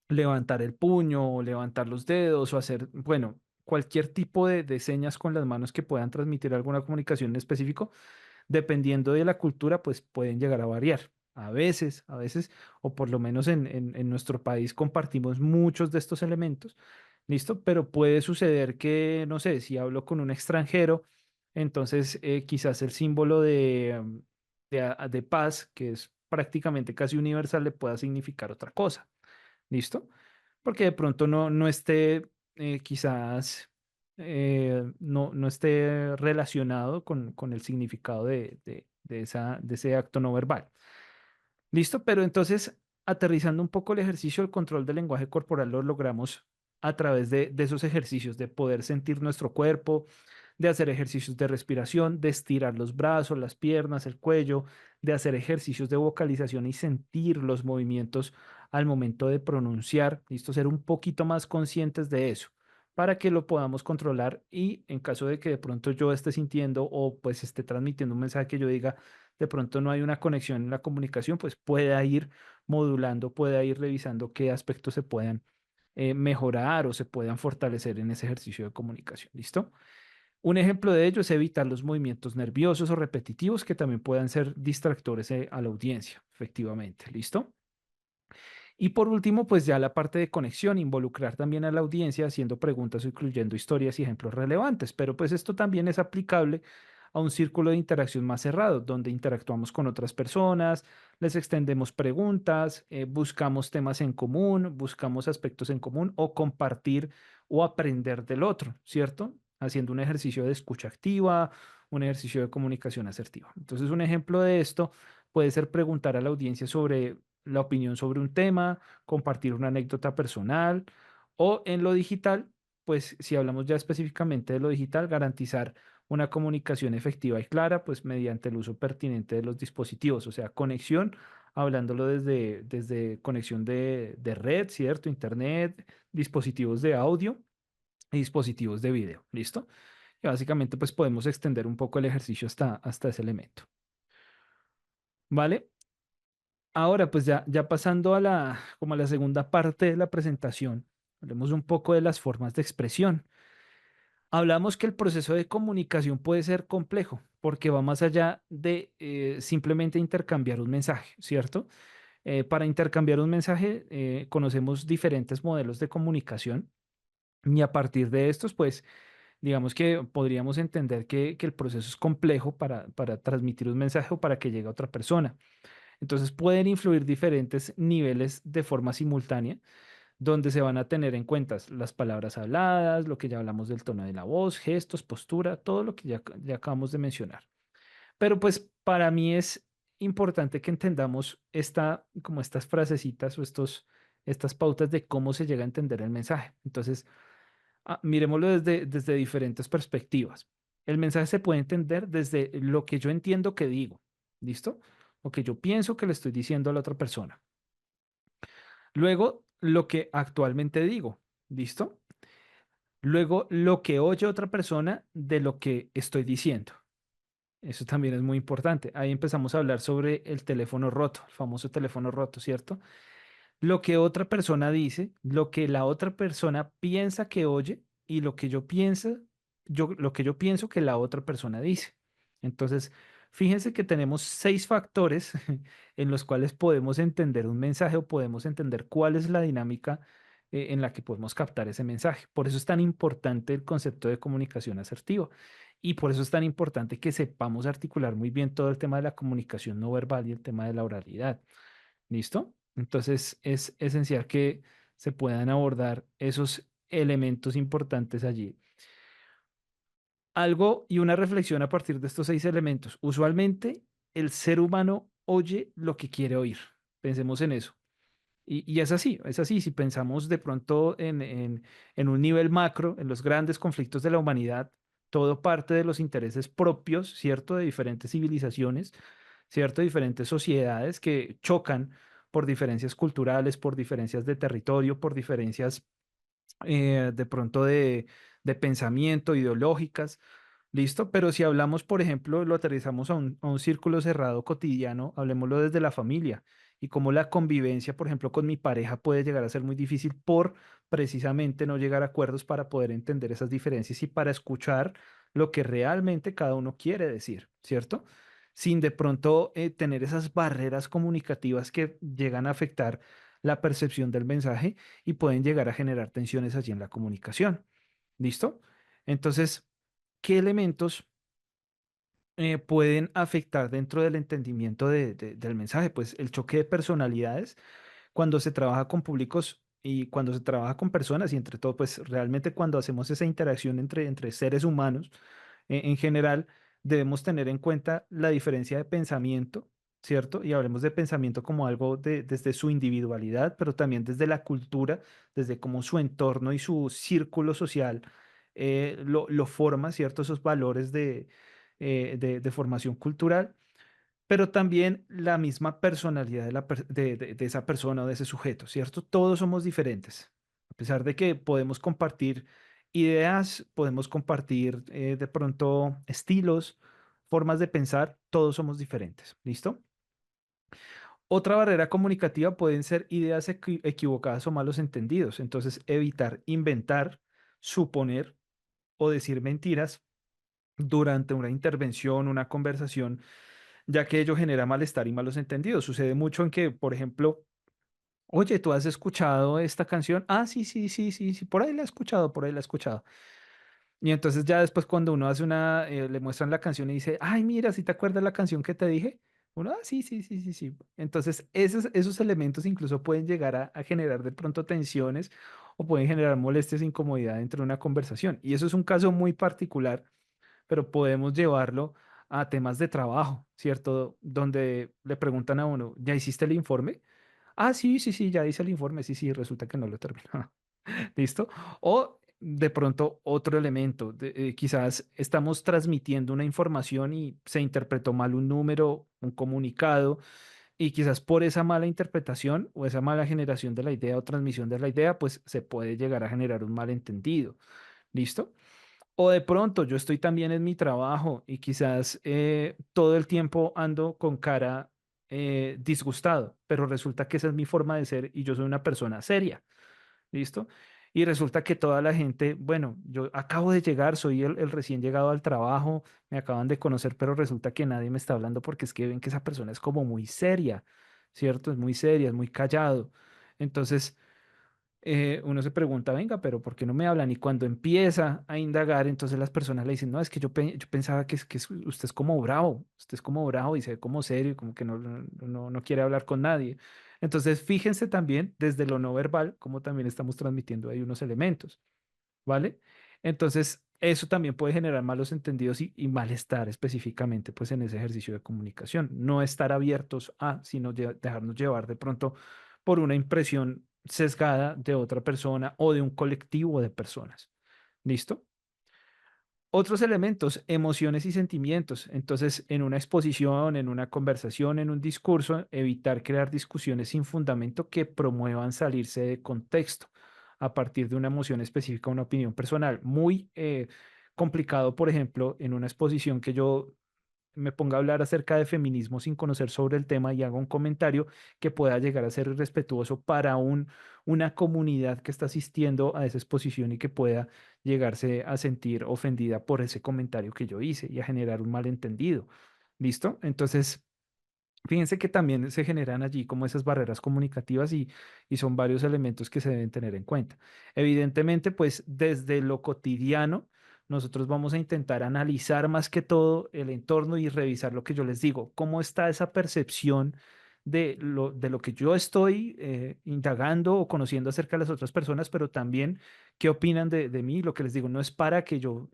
S1: levantar el puño, o levantar los dedos, o hacer, bueno, cualquier tipo de señas con las manos que puedan transmitir alguna comunicación en específico, dependiendo de la cultura, pues pueden llegar a variar. A veces, o por lo menos en nuestro país compartimos muchos de estos elementos, ¿listo? Pero puede suceder que, no sé, si hablo con un extranjero, entonces quizás el símbolo de paz, que es prácticamente casi universal, le pueda significar otra cosa, ¿listo? Porque de pronto no esté quizás no esté relacionado con el significado de ese acto no verbal. ¿Listo? Pero entonces, aterrizando un poco el ejercicio, el control del lenguaje corporal lo logramos a través de esos ejercicios, de poder sentir nuestro cuerpo, de hacer ejercicios de respiración, de estirar los brazos, las piernas, el cuello, de hacer ejercicios de vocalización y sentir los movimientos al momento de pronunciar. Listo, ser un poquito más conscientes de eso para que lo podamos controlar y en caso de que de pronto yo esté sintiendo o pues esté transmitiendo un mensaje que yo diga, de pronto no hay una conexión en la comunicación, pues pueda ir modulando, pueda ir revisando qué aspectos se puedan mejorar o se puedan fortalecer en ese ejercicio de comunicación. ¿Listo? Un ejemplo de ello es evitar los movimientos nerviosos o repetitivos que también puedan ser distractores a la audiencia, efectivamente. ¿Listo? Y por último, pues ya la parte de conexión, involucrar también a la audiencia haciendo preguntas o incluyendo historias y ejemplos relevantes. Pero pues esto también es aplicable a un círculo de interacción más cerrado, donde interactuamos con otras personas, les extendemos preguntas, buscamos temas en común, buscamos aspectos en común o compartir o aprender del otro, ¿cierto? Haciendo un ejercicio de escucha activa, un ejercicio de comunicación asertiva. Entonces, un ejemplo de esto puede ser preguntar a la audiencia sobre la opinión sobre un tema, compartir una anécdota personal o en lo digital, pues si hablamos ya específicamente de lo digital, garantizar una comunicación efectiva y clara, pues mediante el uso pertinente de los dispositivos, o sea, conexión, hablándolo desde conexión de red, ¿cierto? Internet, dispositivos de audio y dispositivos de video, ¿listo? Y básicamente pues podemos extender un poco el ejercicio hasta ese elemento, ¿vale? Ahora, pues ya pasando como a la segunda parte de la presentación, hablemos un poco de las formas de expresión. Hablamos que el proceso de comunicación puede ser complejo porque va más allá de simplemente intercambiar un mensaje, ¿cierto? Para intercambiar un mensaje conocemos diferentes modelos de comunicación y a partir de estos, pues digamos que podríamos entender que el proceso es complejo para transmitir un mensaje o para que llegue a otra persona. Entonces pueden influir diferentes niveles de forma simultánea, donde se van a tener en cuenta las palabras habladas, lo que ya hablamos del tono de la voz, gestos, postura, todo lo que ya acabamos de mencionar. Pero pues para mí es importante que entendamos como estas frasecitas o estas pautas de cómo se llega a entender el mensaje. Entonces, miremoslo desde diferentes perspectivas. El mensaje se puede entender desde lo que yo entiendo que digo, ¿listo? Lo que yo pienso que le estoy diciendo a la otra persona. Luego, lo que actualmente digo, ¿listo? Luego, lo que oye otra persona de lo que estoy diciendo. Eso también es muy importante. Ahí empezamos a hablar sobre el teléfono roto, el famoso teléfono roto, ¿cierto? Lo que otra persona dice, lo que la otra persona piensa que oye y lo que yo pienso que la otra persona dice. Entonces, fíjense que tenemos 6 factores en los cuales podemos entender un mensaje o podemos entender cuál es la dinámica en la que podemos captar ese mensaje. Por eso es tan importante el concepto de comunicación asertiva y por eso es tan importante que sepamos articular muy bien todo el tema de la comunicación no verbal y el tema de la oralidad. ¿Listo? Entonces es esencial que se puedan abordar esos elementos importantes allí. Algo y una reflexión a partir de estos 6 elementos. Usualmente el ser humano oye lo que quiere oír. Pensemos en eso. Y es así, es así. Si pensamos de pronto en un nivel macro, en los grandes conflictos de la humanidad, todo parte de los intereses propios, ¿cierto? De diferentes civilizaciones, ¿cierto? Diferentes sociedades que chocan por diferencias culturales, por diferencias de territorio, por diferencias de pronto de pensamiento, ideológicas, ¿listo? Pero si hablamos, por ejemplo, lo aterrizamos a un círculo cerrado cotidiano, hablemoslo desde la familia y cómo la convivencia, por ejemplo, con mi pareja puede llegar a ser muy difícil por precisamente no llegar a acuerdos para poder entender esas diferencias y para escuchar lo que realmente cada uno quiere decir, ¿cierto? Sin de pronto tener esas barreras comunicativas que llegan a afectar la percepción del mensaje y pueden llegar a generar tensiones allí en la comunicación. ¿Listo? Entonces, ¿qué elementos pueden afectar dentro del entendimiento del mensaje? Pues el choque de personalidades cuando se trabaja con públicos y cuando se trabaja con personas y entre todo, pues realmente cuando hacemos esa interacción entre seres humanos, en general, debemos tener en cuenta la diferencia de pensamiento, ¿cierto? Y hablemos de pensamiento como algo desde su individualidad, pero también desde la cultura, desde cómo su entorno y su círculo social lo forma, ¿cierto? Esos valores de formación cultural, pero también la misma personalidad de esa persona o de ese sujeto, ¿cierto? Todos somos diferentes. A pesar de que podemos compartir ideas, podemos compartir de pronto estilos, formas de pensar, todos somos diferentes. ¿Listo? Otra barrera comunicativa pueden ser ideas equivocadas o malos entendidos. Entonces, evitar inventar, suponer o decir mentiras durante una intervención, una conversación, ya que ello genera malestar y malos entendidos. Sucede mucho en que, por ejemplo, oye, ¿tú has escuchado esta canción? Ah, sí, sí, sí, sí, sí, por ahí la he escuchado, por ahí la he escuchado. Y entonces ya después cuando uno hace le muestran la canción y dice, ay, mira, ¿si te acuerdas la canción que te dije? Uno, ah, sí, sí, sí, sí, sí. Entonces esos elementos incluso pueden llegar a generar de pronto tensiones o pueden generar molestias e incomodidad dentro de una conversación. Y eso es un caso muy particular, pero podemos llevarlo a temas de trabajo, ¿cierto? Donde le preguntan a uno, ¿ya hiciste el informe? Ah, sí, sí, sí, ya hice el informe, sí, sí, resulta que no lo terminó. ¿Listo? O de pronto otro elemento, quizás estamos transmitiendo una información y se interpretó mal un número, un comunicado, y quizás por esa mala interpretación o esa mala generación de la idea o transmisión de la idea, pues se puede llegar a generar un malentendido. ¿Listo? O de pronto yo estoy también en mi trabajo y quizás todo el tiempo ando con cara disgustado, pero resulta que esa es mi forma de ser y yo soy una persona seria. ¿Listo? Y resulta que toda la gente, bueno, yo acabo de llegar, soy el recién llegado al trabajo, me acaban de conocer, pero resulta que nadie me está hablando porque es que ven que esa persona es como muy seria, ¿cierto? Es muy seria, es muy callado. Entonces, uno se pregunta, venga, pero ¿por qué no me hablan? Y cuando empieza a indagar, entonces las personas le dicen, no, es que yo pensaba usted es como bravo, usted es como bravo y se ve como serio, como que no quiere hablar con nadie. Entonces, fíjense también desde lo no verbal, cómo también estamos transmitiendo ahí unos elementos, ¿vale? Entonces, eso también puede generar malos entendidos y malestar específicamente, pues en ese ejercicio de comunicación. No estar abiertos a, sino dejarnos llevar de pronto por una impresión sesgada de otra persona o de un colectivo de personas. ¿Listo? Otros elementos, emociones y sentimientos. Entonces, en una exposición, en una conversación, en un discurso, evitar crear discusiones sin fundamento que promuevan salirse de contexto a partir de una emoción específica, una opinión personal. Muy complicado, por ejemplo, en una exposición que yo me ponga a hablar acerca de feminismo sin conocer sobre el tema y haga un comentario que pueda llegar a ser irrespetuoso para una comunidad que está asistiendo a esa exposición y que pueda llegarse a sentir ofendida por ese comentario que yo hice y a generar un malentendido. ¿Listo? Entonces, fíjense que también se generan allí como esas barreras comunicativas y son varios elementos que se deben tener en cuenta. Evidentemente, pues desde lo cotidiano, nosotros vamos a intentar analizar más que todo el entorno y revisar lo que yo les digo, cómo está esa percepción de lo que yo estoy indagando o conociendo acerca de las otras personas, pero también qué opinan de mí. Lo que les digo no es para que yo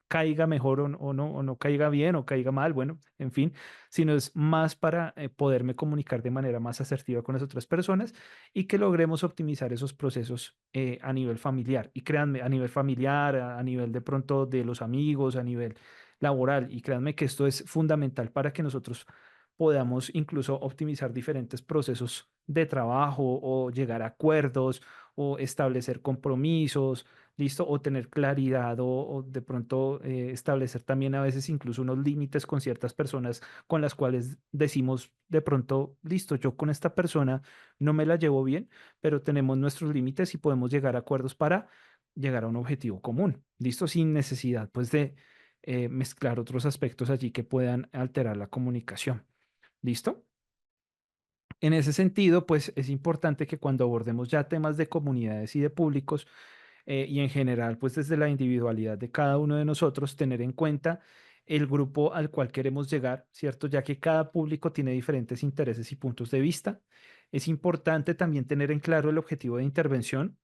S1: caiga mejor o no caiga bien o caiga mal, bueno, en fin, sino es más para poderme comunicar de manera más asertiva con las otras personas y que logremos optimizar esos procesos a nivel familiar. Y créanme, a nivel familiar, a nivel de pronto de los amigos, a nivel laboral, y créanme que esto es fundamental para que nosotros podamos incluso optimizar diferentes procesos de trabajo o llegar a acuerdos o establecer compromisos, ¿listo? O tener claridad o de pronto establecer también a veces incluso unos límites con ciertas personas con las cuales decimos de pronto, listo, yo con esta persona no me la llevo bien, pero tenemos nuestros límites y podemos llegar a acuerdos para llegar a un objetivo común, ¿listo? Sin necesidad pues de mezclar otros aspectos allí que puedan alterar la comunicación, ¿listo? En ese sentido, pues es importante que cuando abordemos ya temas de comunidades y de públicos, y en general, pues desde la individualidad de cada uno de nosotros, tener en cuenta el grupo al cual queremos llegar, ¿cierto? Ya que cada público tiene diferentes intereses y puntos de vista. Es importante también tener en claro el objetivo de intervención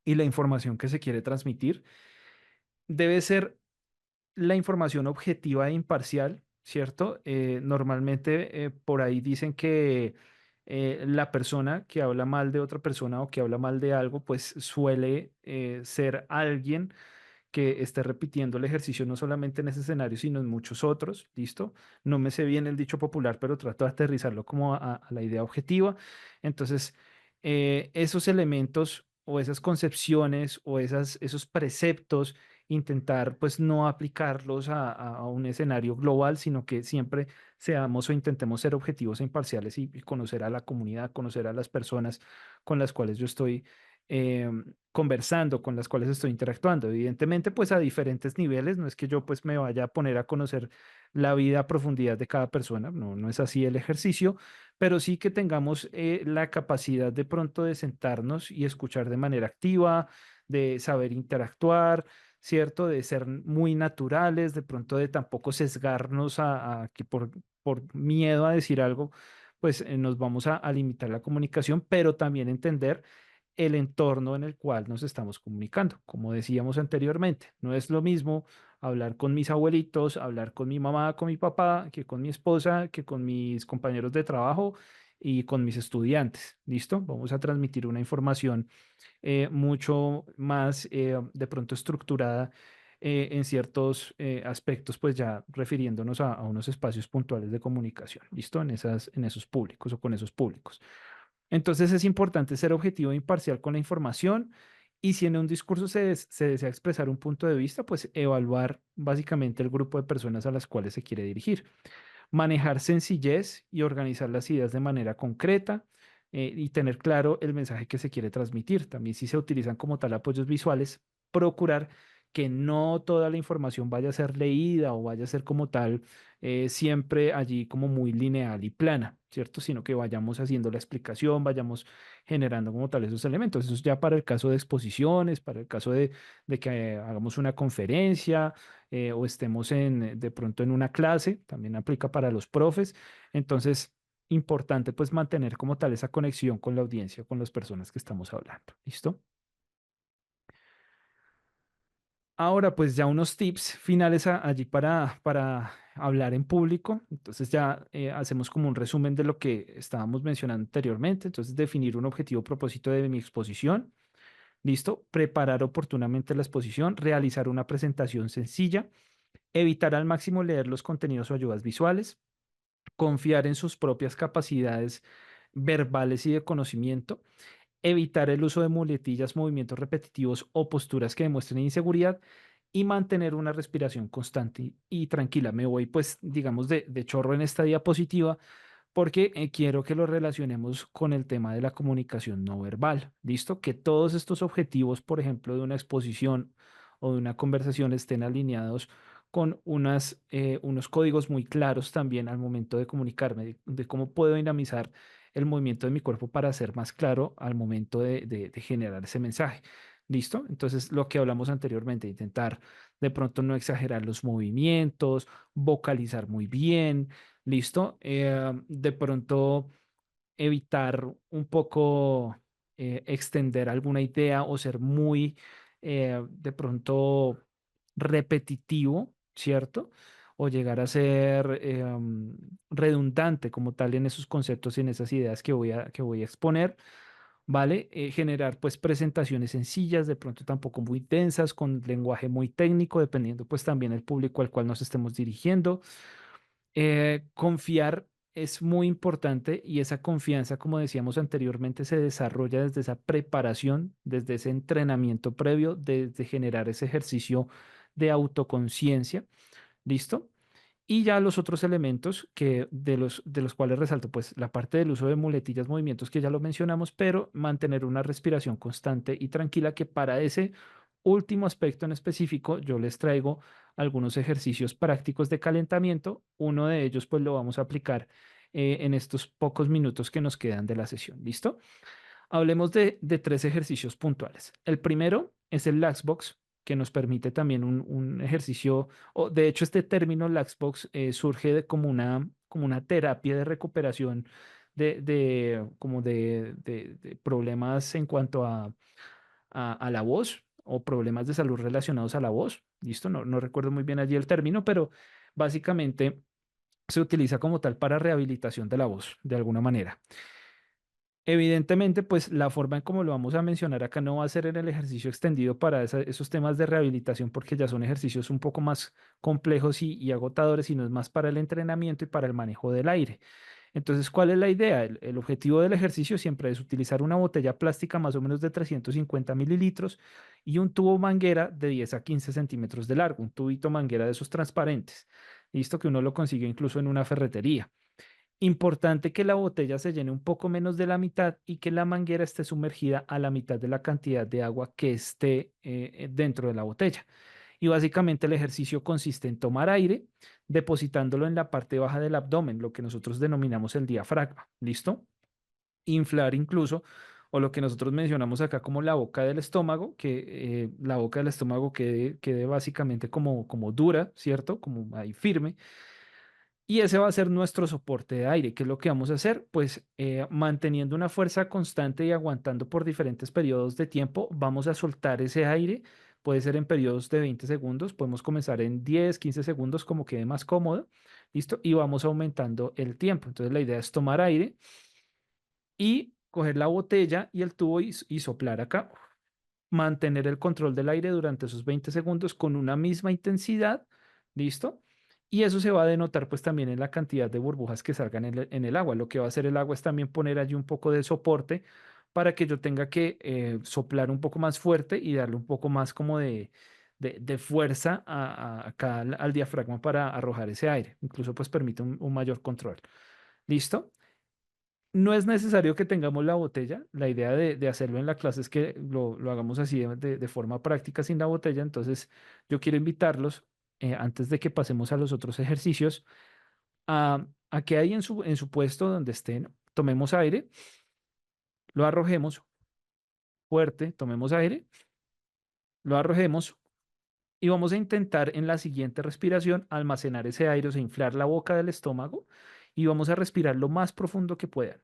S1: y la información que se quiere transmitir. Debe ser la información objetiva e imparcial, ¿cierto? Normalmente por ahí dicen que la persona que habla mal de otra persona o que habla mal de algo, pues suele ser alguien que esté repitiendo el ejercicio no solamente en ese escenario, sino en muchos otros, ¿listo? No me sé bien el dicho popular, pero trato de aterrizarlo como a la idea objetiva. Entonces, esos elementos o esas concepciones o esos preceptos, intentar pues no aplicarlos a un escenario global, sino que siempre seamos o intentemos ser objetivos e imparciales y conocer a la comunidad, conocer a las personas con las cuales yo estoy conversando, con las cuales estoy interactuando. Evidentemente, pues a diferentes niveles, no es que yo pues me vaya a poner a conocer la vida a profundidad de cada persona, no, no es así el ejercicio, pero sí que tengamos la capacidad de pronto de sentarnos y escuchar de manera activa, de saber interactuar, ¿cierto? De ser muy naturales, de pronto de tampoco sesgarnos a que por miedo a decir algo, pues nos vamos a limitar la comunicación, pero también entender el entorno en el cual nos estamos comunicando. Como decíamos anteriormente, no es lo mismo hablar con mis abuelitos, hablar con mi mamá, con mi papá, que con mi esposa, que con mis compañeros de trabajo y con mis estudiantes. ¿Listo? Vamos a transmitir una información mucho más de pronto estructurada en ciertos aspectos, pues ya refiriéndonos a unos espacios puntuales de comunicación. ¿Listo? En esos públicos o con esos públicos. Entonces es importante ser objetivo e imparcial con la información y si en un discurso se desea expresar un punto de vista, pues evaluar básicamente el grupo de personas a las cuales se quiere dirigir. Manejar sencillez y organizar las ideas de manera concreta y tener claro el mensaje que se quiere transmitir. También si se utilizan como tal apoyos visuales, procurar que no toda la información vaya a ser leída o vaya a ser como tal siempre allí como muy lineal y plana, ¿cierto? Sino que vayamos haciendo la explicación, vayamos generando como tal esos elementos. Eso es ya para el caso de exposiciones, para el caso de que hagamos una conferencia o estemos de pronto en una clase, también aplica para los profes. Entonces, importante pues mantener como tal esa conexión con la audiencia, con las personas que estamos hablando. ¿Listo? Ahora, pues ya unos tips finales allí para hablar en público. Entonces ya hacemos como un resumen de lo que estábamos mencionando anteriormente. Entonces, definir un objetivo propósito de mi exposición. ¿Listo? Preparar oportunamente la exposición, realizar una presentación sencilla, evitar al máximo leer los contenidos o ayudas visuales, confiar en sus propias capacidades verbales y de conocimiento, evitar el uso de muletillas, movimientos repetitivos o posturas que demuestren inseguridad y mantener una respiración constante y tranquila. Me voy pues, digamos, de chorro en esta diapositiva porque quiero que lo relacionemos con el tema de la comunicación no verbal. ¿Listo? Que todos estos objetivos, por ejemplo, de una exposición o de una conversación estén alineados con unos códigos muy claros también al momento de comunicarme, de cómo puedo dinamizar el movimiento de mi cuerpo para ser más claro al momento de generar ese mensaje. ¿Listo? Entonces, lo que hablamos anteriormente, intentar de pronto no exagerar los movimientos, vocalizar muy bien. ¿Listo? De pronto evitar un poco extender alguna idea o ser muy de pronto repetitivo, ¿cierto? O llegar a ser redundante como tal en esos conceptos y en esas ideas que voy a exponer. ¿Vale? Generar pues presentaciones sencillas, de pronto tampoco muy densas, con lenguaje muy técnico, dependiendo pues también el público al cual nos estemos dirigiendo. Confiar es muy importante y esa confianza, como decíamos anteriormente, se desarrolla desde esa preparación, desde ese entrenamiento previo, desde generar ese ejercicio de autoconciencia. ¿Listo? Y ya los otros elementos que de los cuales resalto, pues la parte del uso de muletillas, movimientos que ya lo mencionamos, pero mantener una respiración constante y tranquila, que para ese último aspecto en específico yo les traigo algunos ejercicios prácticos de calentamiento. Uno de ellos pues lo vamos a aplicar en estos pocos minutos que nos quedan de la sesión. ¿Listo? Hablemos de tres ejercicios puntuales. El primero es el Laxbox, que nos permite también un ejercicio, o de hecho este término Laxbox surge como una terapia de recuperación como de problemas en cuanto a la voz o problemas de salud relacionados a la voz. ¿Listo? No recuerdo muy bien allí el término, pero básicamente se utiliza como tal para rehabilitación de la voz, de alguna manera. Evidentemente, pues la forma en cómo lo vamos a mencionar acá no va a ser en el ejercicio extendido para esos temas de rehabilitación, porque ya son ejercicios un poco más complejos y agotadores, sino es más para el entrenamiento y para el manejo del aire. Entonces, ¿cuál es la idea? El objetivo del ejercicio siempre es utilizar una botella plástica más o menos de 350 mililitros y un tubo manguera de 10 a 15 centímetros de largo, un tubito manguera de esos transparentes. Listo, que uno lo consigue incluso en una ferretería. Importante que la botella se llene un poco menos de la mitad y que la manguera esté sumergida a la mitad de la cantidad de agua que esté dentro de la botella. Y básicamente el ejercicio consiste en tomar aire, depositándolo en la parte baja del abdomen, lo que nosotros denominamos el diafragma. ¿Listo? Inflar incluso, o lo que nosotros mencionamos acá como la boca del estómago, que la boca del estómago quede básicamente como dura, ¿cierto? Como ahí firme, y ese va a ser nuestro soporte de aire. ¿Qué es lo que vamos a hacer? Pues manteniendo una fuerza constante y aguantando por diferentes periodos de tiempo, vamos a soltar ese aire. Puede ser en periodos de 20 segundos. Podemos comenzar en 10, 15 segundos, como quede más cómodo. ¿Listo? Y vamos aumentando el tiempo. Entonces la idea es tomar aire y coger la botella y el tubo y soplar acá. Mantener el control del aire durante esos 20 segundos con una misma intensidad. ¿Listo? Y eso se va a denotar pues también en la cantidad de burbujas que salgan en el agua. Lo que va a hacer el agua es también poner allí un poco de soporte para que yo tenga que soplar un poco más fuerte y darle un poco más como de fuerza acá al diafragma para arrojar ese aire. Incluso pues permite un mayor control. ¿Listo? No es necesario que tengamos la botella. La idea de hacerlo en la clase es que lo hagamos así de forma práctica sin la botella. Entonces, yo quiero invitarlos, antes de que pasemos a los otros ejercicios, a que ahí en su puesto donde estén, tomemos aire, lo arrojemos fuerte, tomemos aire, lo arrojemos y vamos a intentar en la siguiente respiración almacenar ese aire, o sea, inflar la boca del estómago y vamos a respirar lo más profundo que puedan.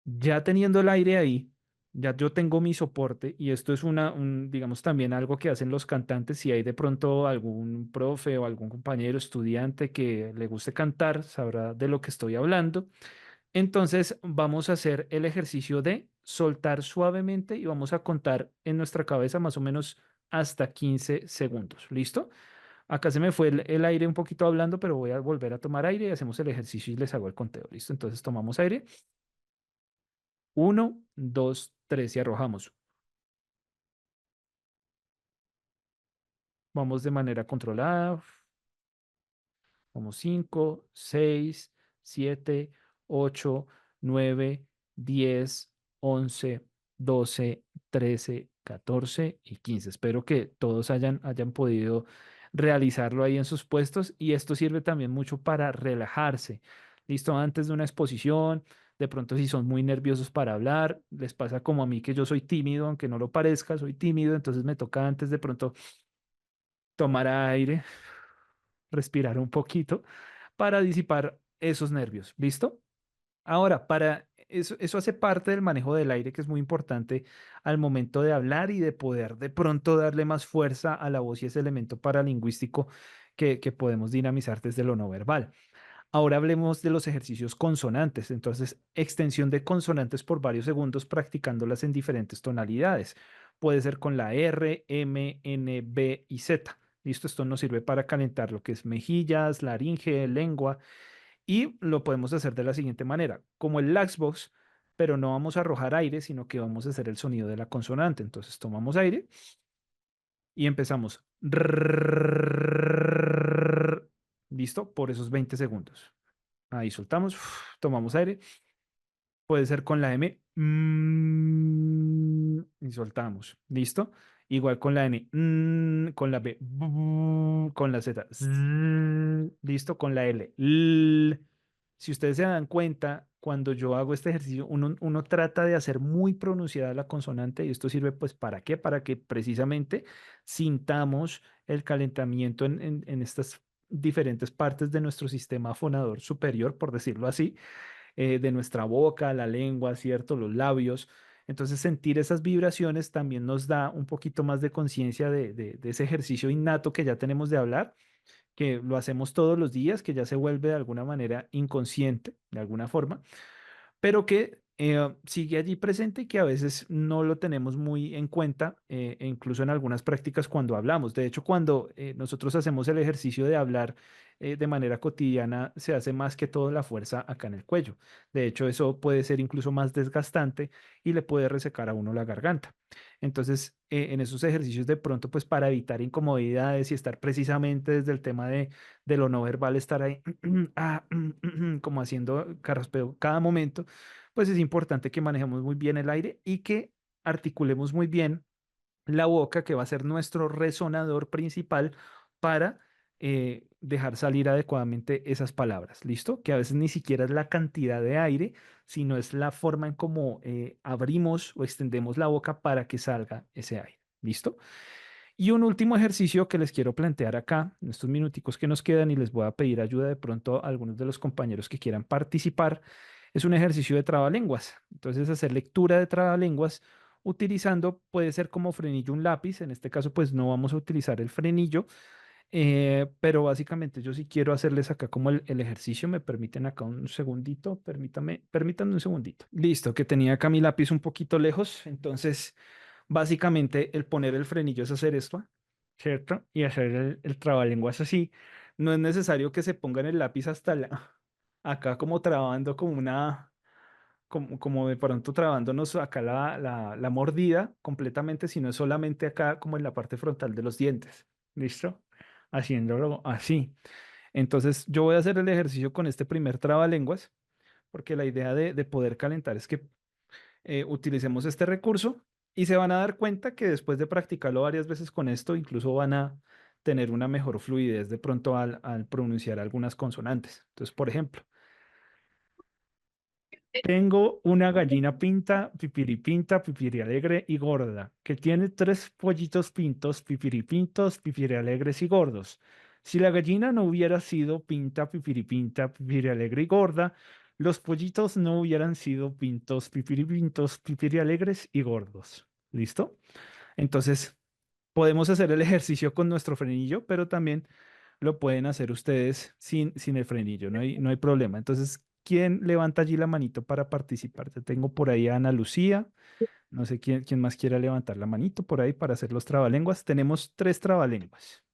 S1: Ya teniendo el aire ahí, ya yo tengo mi soporte y esto es digamos, también algo que hacen los cantantes. Si hay de pronto algún profe o algún compañero estudiante que le guste cantar, sabrá de lo que estoy hablando. Entonces vamos a hacer el ejercicio de soltar suavemente y vamos a contar en nuestra cabeza más o menos hasta 15 segundos. ¿Listo? Acá se me fue el aire un poquito hablando, pero voy a volver a tomar aire y hacemos el ejercicio y les hago el conteo. ¿Listo? Entonces tomamos aire. Uno, dos, tres y arrojamos. Vamos de manera controlada. Vamos 5, 6, 7, 8, 9, 10, 11, 12, 13, 14 y 15. Espero que todos hayan podido realizarlo ahí en sus puestos y esto sirve también mucho para relajarse. Listo, antes de una exposición, de pronto si son muy nerviosos para hablar, les pasa como a mí que yo soy tímido, aunque no lo parezca, soy tímido, entonces me toca antes de pronto tomar aire, respirar un poquito para disipar esos nervios. ¿Listo? Ahora, para eso hace parte del manejo del aire, que es muy importante al momento de hablar y de poder de pronto darle más fuerza a la voz y ese elemento paralingüístico que podemos dinamizar desde lo no verbal. Ahora hablemos de los ejercicios consonantes. Entonces, extensión de consonantes por varios segundos practicándolas en diferentes tonalidades. Puede ser con la R, M, N, B y Z. ¿Listo? Esto nos sirve para calentar lo que es mejillas, laringe, lengua Y lo podemos hacer de la siguiente manera, como el Laxbox, pero no vamos a arrojar aire, sino que vamos a hacer el sonido de la consonante. Entonces tomamos aire y empezamos. ¿Listo? Por esos 20 segundos. Ahí soltamos, tomamos aire. Puede ser con la M. Y soltamos. ¿Listo? Igual con la N. Con la B. Con la Z. ¿Listo? Con la L. Si ustedes se dan cuenta, cuando yo hago este ejercicio, uno trata de hacer muy pronunciada la consonante y esto sirve pues ¿para qué? Para que precisamente sintamos el calentamiento en estas diferentes partes de nuestro sistema fonador superior, por decirlo así, de nuestra boca, la lengua, ¿cierto? Los labios. Entonces, sentir esas vibraciones también nos da un poquito más de conciencia de ese ejercicio innato que ya tenemos de hablar, que lo hacemos todos los días, que ya se vuelve de alguna manera inconsciente, de alguna forma, pero que sigue allí presente y que a veces no lo tenemos muy en cuenta, e incluso en algunas prácticas cuando hablamos. De hecho, cuando nosotros hacemos el ejercicio de hablar de manera cotidiana, se hace más que todo la fuerza acá en el cuello. De hecho, eso puede ser incluso más desgastante y le puede resecar a uno la garganta. Entonces, en esos ejercicios de pronto, pues para evitar incomodidades y estar precisamente desde el tema de lo no verbal, estar ahí como haciendo carraspeo cada momento, pues es importante que manejemos muy bien el aire y que articulemos muy bien la boca, que va a ser nuestro resonador principal para dejar salir adecuadamente esas palabras. ¿Listo? Que a veces ni siquiera es la cantidad de aire, sino es la forma en cómo abrimos o extendemos la boca para que salga ese aire. ¿Listo? Y un último ejercicio que les quiero plantear acá, en estos minuticos que nos quedan, y les voy a pedir ayuda de pronto a algunos de los compañeros que quieran participar, es un ejercicio de trabalenguas. Entonces, hacer lectura de trabalenguas utilizando, puede ser como frenillo un lápiz, en este caso pues no vamos a utilizar el frenillo, pero básicamente yo sí quiero hacerles acá como el ejercicio, me permiten acá un segundito, permítanme un segundito. Listo, que tenía acá mi lápiz un poquito lejos, entonces básicamente el poner el frenillo es hacer esto, ¿cierto? Y hacer el trabalenguas así. No es necesario que se pongan el lápiz hasta acá como trabando como como de pronto trabándonos acá la mordida completamente, sino es solamente acá como en la parte frontal de los dientes. ¿Listo? Haciéndolo así. Entonces, yo voy a hacer el ejercicio con este primer trabalenguas, porque la idea de poder calentar es que utilicemos este recurso y se van a dar cuenta que después de practicarlo varias veces con esto, incluso van a tener una mejor fluidez de pronto al pronunciar algunas consonantes. Entonces, por ejemplo, tengo una gallina pinta, pipiripinta, pipirialegre y gorda, que tiene tres pollitos pintos, pipiripintos, pipirialegres y gordos. Si la gallina no hubiera sido pinta, pipiripinta, pipirialegre y gorda, los pollitos no hubieran sido pintos, pipiripintos, pipirialegres y gordos. ¿Listo? Entonces, podemos hacer el ejercicio con nuestro frenillo, pero también lo pueden hacer ustedes sin el frenillo, no hay problema. Entonces, ¿quién levanta allí la manito para participar? Te tengo por ahí a Ana Lucía, no sé quién más quiera levantar la manito por ahí para hacer los trabalenguas. Tenemos tres trabalenguas.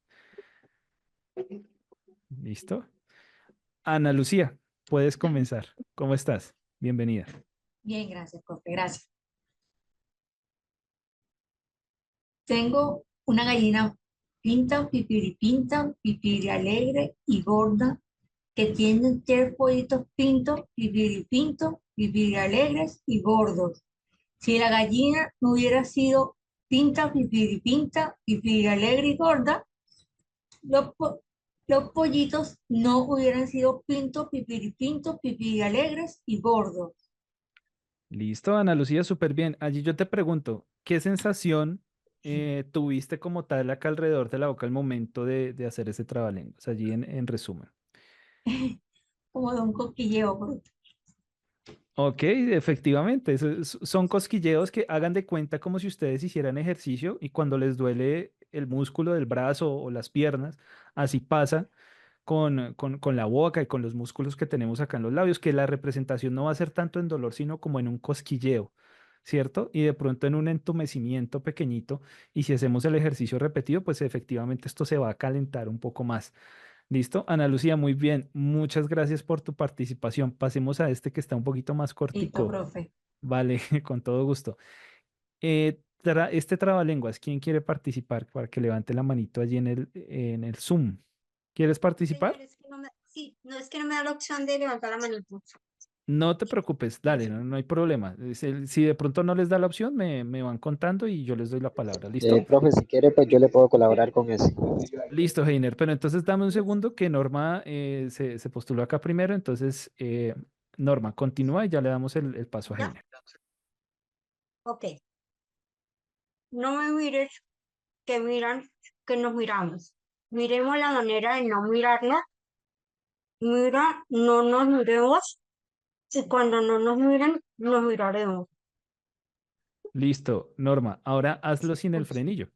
S1: ¿Listo? Ana Lucía, puedes comenzar. ¿Cómo estás? Bienvenida.
S2: Bien, gracias, profe, gracias. Tengo una gallina pinta, pipiri alegre y gorda, que tiene tres pollitos pintos, pipiri alegres y gordos. Si la gallina no hubiera sido pipiri alegre y gorda, los, los pollitos no hubieran sido pipiri alegres y gordos.
S1: Listo, Ana Lucía, súper bien. Allí yo te pregunto, ¿qué sensación tuviste como tal acá alrededor de la boca al momento de hacer ese trabalenguas? Allí en resumen.
S2: Como de un coquilleo bruto.
S1: Ok, efectivamente, son cosquilleos que hagan de cuenta como si ustedes hicieran ejercicio y cuando les duele el músculo del brazo o las piernas, así pasa con la boca y con los músculos que tenemos acá en los labios, que la representación no va a ser tanto en dolor, sino como en un cosquilleo, ¿cierto? Y de pronto en un entumecimiento pequeñito, y si hacemos el ejercicio repetido, pues efectivamente esto se va a calentar un poco más. ¿Listo? Ana Lucía, muy bien. Muchas gracias por tu participación. Pasemos a este que está un poquito más
S2: Listo,
S1: cortico.
S2: profe.
S1: Vale, con todo gusto. Este trabalenguas, ¿quién quiere participar para que levante la manito allí en el Zoom? ¿Quieres participar?
S3: Señor, es que no me, sí, no es que no me da la opción de levantar la manito.
S1: No te preocupes, dale, no hay problema. Si de pronto no les da la opción, me van contando y yo les doy la palabra. ¿Listo?
S4: Profe, si quiere, pues yo le puedo colaborar con eso.
S1: Listo, Heiner. Pero entonces dame un segundo que Norma se postuló acá primero. Entonces, Norma, continúa y ya le damos el paso a
S3: ¿Ya?
S1: Heiner.
S3: Ok. No me mires, que miran, que nos miramos. Miremos la manera de no mirarla. Mira, no nos miremos. Y cuando no nos miren, nos miraremos.
S1: Listo, Norma. Ahora hazlo sin el frenillo,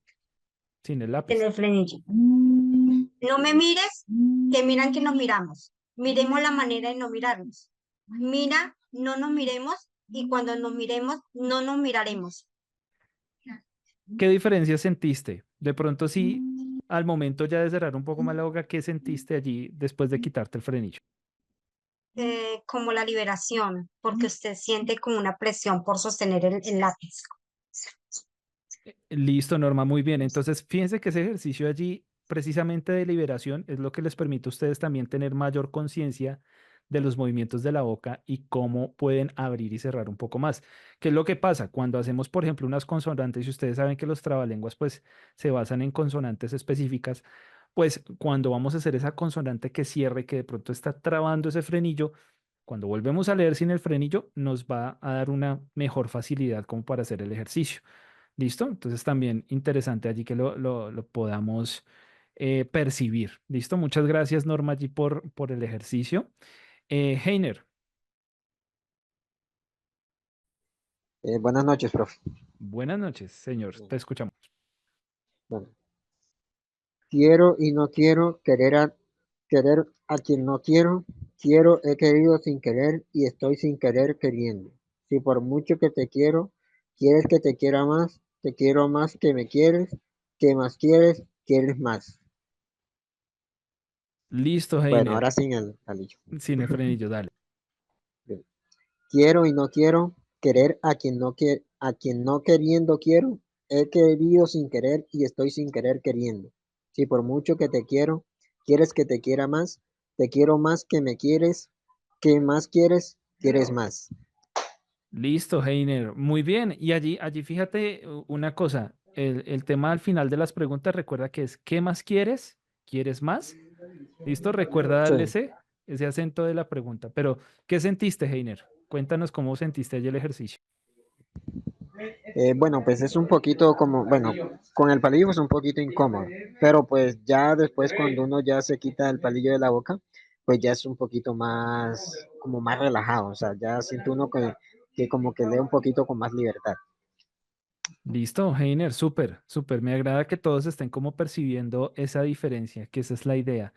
S1: sin el
S3: En
S1: lápiz.
S3: el frenillo. No me mires, que miran que nos miramos. Miremos la manera de no mirarnos. Mira, no nos miremos y cuando nos miremos, no nos miraremos.
S1: ¿Qué diferencia sentiste? De pronto sí, al momento ya de cerrar un poco más la boca, ¿qué sentiste allí después de quitarte el frenillo?
S3: Como la liberación, porque usted siente como una presión por sostener el lápiz.
S1: Listo, Norma, muy bien. Entonces, fíjense que ese ejercicio allí, precisamente de liberación, es lo que les permite a ustedes también tener mayor conciencia de los movimientos de la boca y cómo pueden abrir y cerrar un poco más. ¿Qué es lo que pasa? Cuando hacemos, por ejemplo, unas consonantes, y ustedes saben que los trabalenguas, pues, se basan en consonantes específicas, pues, cuando vamos a hacer esa consonante que cierre, que de pronto está trabando ese frenillo, cuando volvemos a leer sin el frenillo, nos va a dar una mejor facilidad como para hacer el ejercicio. ¿Listo? Entonces también interesante allí que lo podamos percibir. ¿Listo? Muchas gracias, Norma, allí por el ejercicio. Heiner,
S4: Buenas noches, profe.
S1: buenas noches, señor. Te escuchamos.
S4: Bueno, quiero y no quiero querer a quien no quiero. Quiero, he querido sin querer y estoy sin querer queriendo. Si por mucho que te quiero, quieres que te quiera más, te quiero más que me quieres, que más quieres, quieres más.
S1: Listo,
S4: Bueno,
S1: Heiner.
S4: ahora sin el palillo.
S1: Sin el frenillo, dale.
S4: Quiero y no quiero querer a quien no quiere, a quien no queriendo quiero. He querido sin querer y estoy sin querer queriendo. Si por mucho que te quiero, quieres que te quiera más, te quiero más que me quieres, que más quieres, quieres más.
S1: Listo, Heiner. Muy bien. Y allí fíjate una cosa. El tema al final de las preguntas recuerda que es ¿qué más quieres? ¿Quieres más? ¿Listo? Recuerda darle
S4: Sí.
S1: ese acento de la pregunta. Pero, ¿qué sentiste, Heiner? Cuéntanos cómo sentiste allí el ejercicio.
S4: Bueno, pues es un poquito como, bueno, con el palillo es un poquito incómodo, pero pues ya después cuando uno ya se quita el palillo de la boca, pues ya es un poquito más, como más relajado, o sea, ya siente uno que como que lee un poquito con más libertad.
S1: Listo, Heiner, súper, súper. Me agrada que todos estén como percibiendo esa diferencia, que esa es la idea.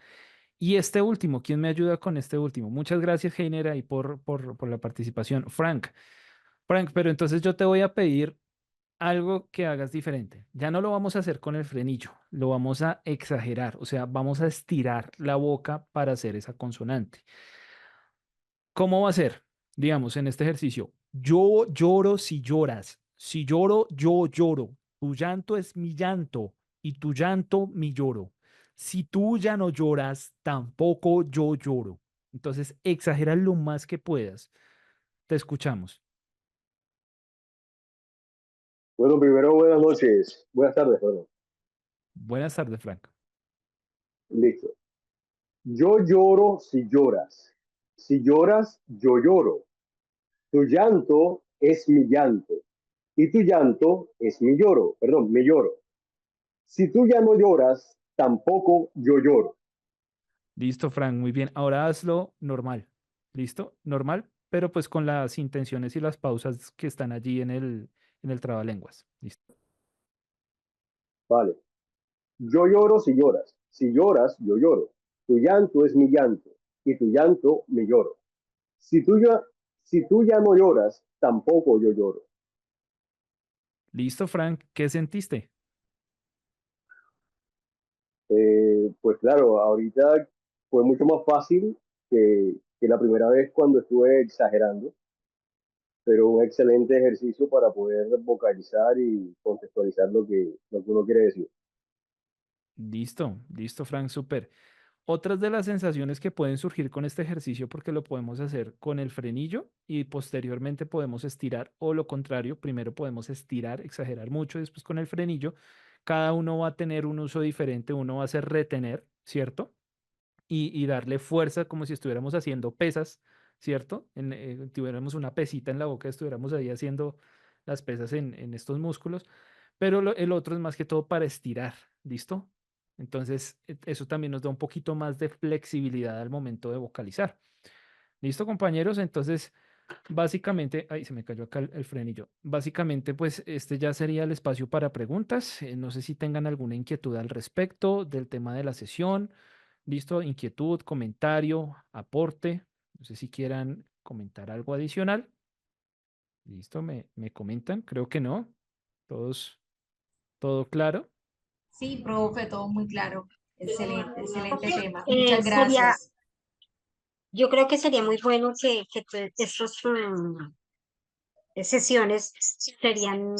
S1: Y este último, ¿quién me ayuda con este último? Muchas gracias, Heiner, ahí por la participación. Frank, pero entonces yo te voy a pedir algo que hagas diferente. Ya no lo vamos a hacer con el frenillo, lo vamos a exagerar, o sea, vamos a estirar la boca para hacer esa consonante. ¿Cómo va a ser? Digamos, en este ejercicio, yo lloro si lloras, si lloro, yo lloro, tu llanto es mi llanto y tu llanto mi lloro. Si tú ya no lloras, tampoco yo lloro. Entonces, exagera lo más que puedas. Te escuchamos.
S5: Bueno, primero buenas noches, buenas tardes, perdón.
S1: Buenas tardes, Frank.
S5: Listo. Yo lloro si lloras. Si lloras, yo lloro. Tu llanto es mi llanto. Y tu llanto es mi lloro. Perdón, mi lloro. Si tú ya no lloras, tampoco yo lloro.
S1: Listo, Frank, muy bien. Ahora hazlo normal. ¿Listo? Normal, pero pues con las intenciones y las pausas que están allí en el trabalenguas. ¿Listo?
S5: Vale. Yo lloro si lloras. Si lloras, yo lloro. Tu llanto es mi llanto. Y tu llanto, mi lloro. Si tú ya, si tú ya no lloras, tampoco yo lloro.
S1: Listo, Frank, ¿qué sentiste?
S5: Pues claro, ahorita fue mucho más fácil que la primera vez cuando estuve exagerando, pero un excelente ejercicio para poder vocalizar y contextualizar lo que uno quiere decir.
S1: Listo, listo, Frank, súper. Otras de las sensaciones que pueden surgir con este ejercicio, porque lo podemos hacer con el frenillo y posteriormente podemos estirar, o lo contrario, primero podemos estirar, exagerar mucho, y después con el frenillo, cada uno va a tener un uso diferente, uno va a hacer retener, ¿cierto? Y darle fuerza como si estuviéramos haciendo pesas, ¿cierto? Tuviéramos una pesita en la boca, estuviéramos ahí haciendo las pesas en estos músculos, pero el otro es más que todo para estirar, ¿listo? Entonces, eso también nos da un poquito más de flexibilidad al momento de vocalizar. ¿Listo, compañeros? Entonces, básicamente, ay, se me cayó acá el frenillo. Básicamente, pues este ya sería el espacio para preguntas. No sé si tengan alguna inquietud al respecto del tema de la sesión. ¿Listo? Inquietud, comentario, aporte. No sé si quieran comentar algo adicional. ¿Listo? Me comentan. Creo que no. Todos, todo claro.
S2: Sí, profe, todo muy claro. Excelente,
S3: Ok,
S2: excelente tema. Muchas
S3: sería,
S2: gracias.
S3: yo creo que sería muy bueno que estos sesiones serían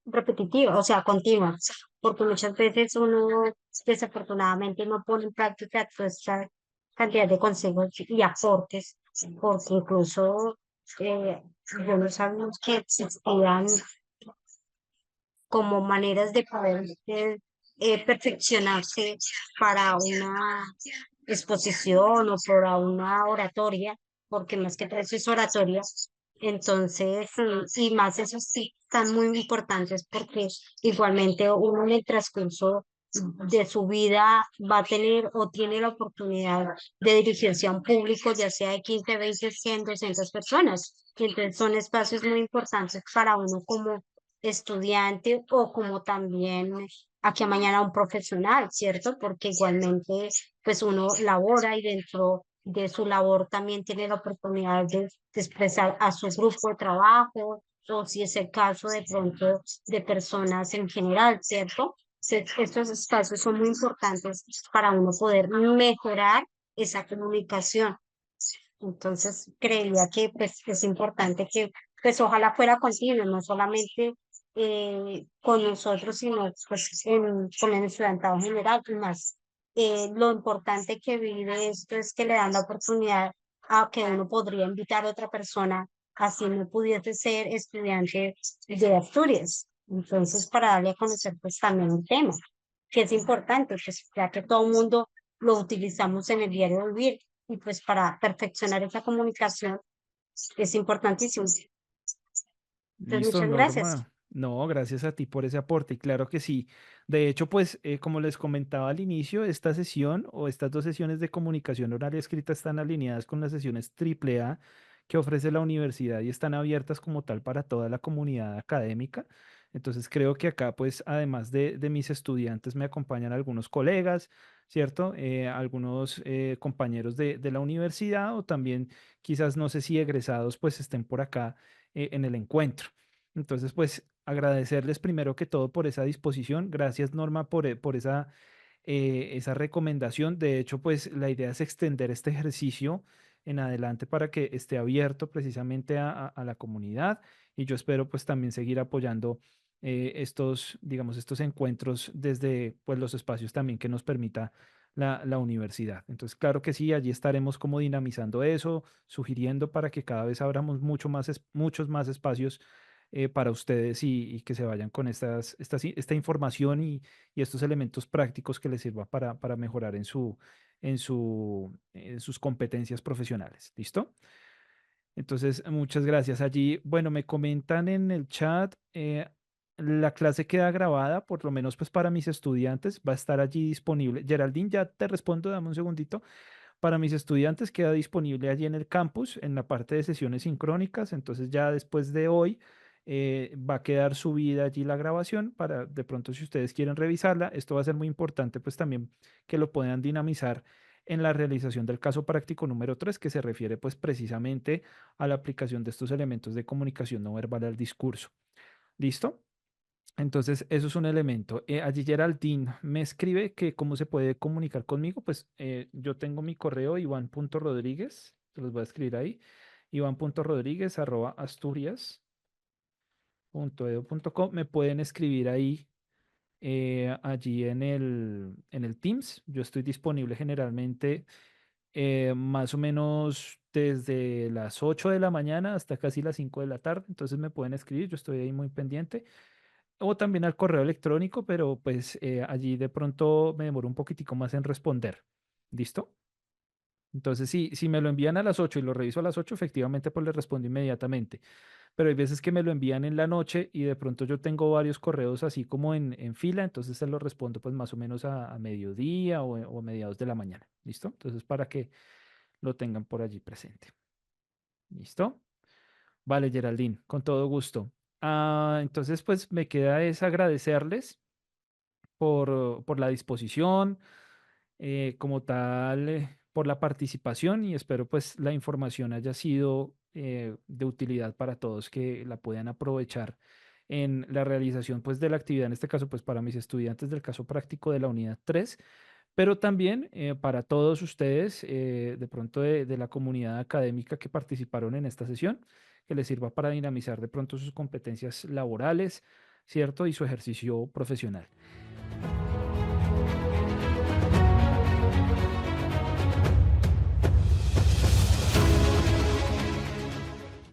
S3: repetitivas, o sea, continuas, porque muchas veces uno desafortunadamente no pone en práctica toda esta cantidad de consejos y aportes, porque incluso no sabemos que existían como maneras de poder perfeccionarse para una exposición o para una oratoria, porque más que todo eso es oratoria. Entonces, y más esos sí están muy importantes porque igualmente uno en el transcurso de su vida va a tener o tiene la oportunidad de dirigirse a un público, ya sea de 15, 20, 100, 200 personas. Y entonces son espacios muy importantes para uno como estudiante o como también aquí a mañana un profesional, ¿cierto? Porque igualmente pues uno labora y dentro de su labor también tiene la oportunidad de expresar a su grupo de trabajo o si es el caso de pronto de personas en general, ¿cierto? Estos espacios son muy importantes para uno poder mejorar esa comunicación. Entonces, creería que pues, es importante que pues ojalá fuera continuo, no solamente con nosotros, sino pues con el estudiantado general y más. Lo importante que vive esto es que le dan la oportunidad a que uno podría invitar a otra persona, así no pudiese ser estudiante de Asturias. Entonces, para darle a conocer pues también el tema, que es importante, pues ya que todo el mundo lo utilizamos en el diario vivir y pues para perfeccionar esa comunicación es importantísimo. Entonces,
S1: Listo,
S3: muchas gracias.
S1: Norma. No, gracias a ti por ese aporte. Y claro que sí. De hecho, pues, como les comentaba al inicio, esta sesión o estas dos sesiones de comunicación oral y escrita están alineadas con las sesiones AAA que ofrece la universidad y están abiertas como tal para toda la comunidad académica. Entonces, creo que acá, pues, además de mis estudiantes, me acompañan algunos colegas, ¿cierto? Algunos compañeros de la universidad o también quizás, no sé si egresados, pues, estén por acá en el encuentro. Entonces, pues agradecerles primero que todo por esa disposición. Gracias, Norma, por esa recomendación. De hecho, pues la idea es extender este ejercicio en adelante para que esté abierto precisamente a la comunidad y yo espero pues también seguir apoyando estos, digamos, estos encuentros desde pues los espacios también que nos permita la universidad. Entonces, claro que sí, allí estaremos como dinamizando eso, sugiriendo para que cada vez abramos muchos más espacios para ustedes y que se vayan con esta información y estos elementos prácticos que les sirva para mejorar en sus competencias profesionales. ¿Listo? Entonces, muchas gracias. Allí, bueno, me comentan en el chat, la clase queda grabada, por lo menos pues para mis estudiantes, va a estar allí disponible. Geraldine, ya te respondo, dame un segundito. Para mis estudiantes queda disponible allí en el campus, en la parte de sesiones sincrónicas. Entonces ya después de hoy va a quedar subida allí la grabación para de pronto si ustedes quieren revisarla. Esto va a ser muy importante pues también que lo puedan dinamizar en la realización del caso práctico número 3 que se refiere pues precisamente a la aplicación de estos elementos de comunicación no verbal al discurso. ¿Listo? Entonces, eso es un elemento. Allí Geraldine me escribe que cómo se puede comunicar conmigo. Pues yo tengo mi correo iván.rodríguez, se los voy a escribir ahí, iván.rodríguez@asturias.edu.co. Me pueden escribir ahí, allí en el Teams. Yo estoy disponible generalmente más o menos desde las 8 de la mañana hasta casi las 5 de la tarde. Entonces me pueden escribir, yo estoy ahí muy pendiente. O también al correo electrónico, pero pues allí de pronto me demoro un poquitico más en responder. ¿Listo? Entonces, si me lo envían a las 8 y lo reviso a las 8 efectivamente pues le respondo inmediatamente. Pero hay veces que me lo envían en la noche y de pronto yo tengo varios correos así como en fila, entonces se lo respondo pues más o menos a mediodía o a mediados de la mañana. ¿Listo? Entonces, para que lo tengan por allí presente. ¿Listo? Vale, Geraldine, con todo gusto. Entonces, pues me queda es agradecerles por la disposición, como tal, por la participación y espero pues la información haya sido de utilidad para todos, que la puedan aprovechar en la realización pues de la actividad, en este caso pues para mis estudiantes del caso práctico de la unidad 3, pero también para todos ustedes de pronto de la comunidad académica que participaron en esta sesión, que les sirva para dinamizar de pronto sus competencias laborales, ¿cierto? Y su ejercicio profesional.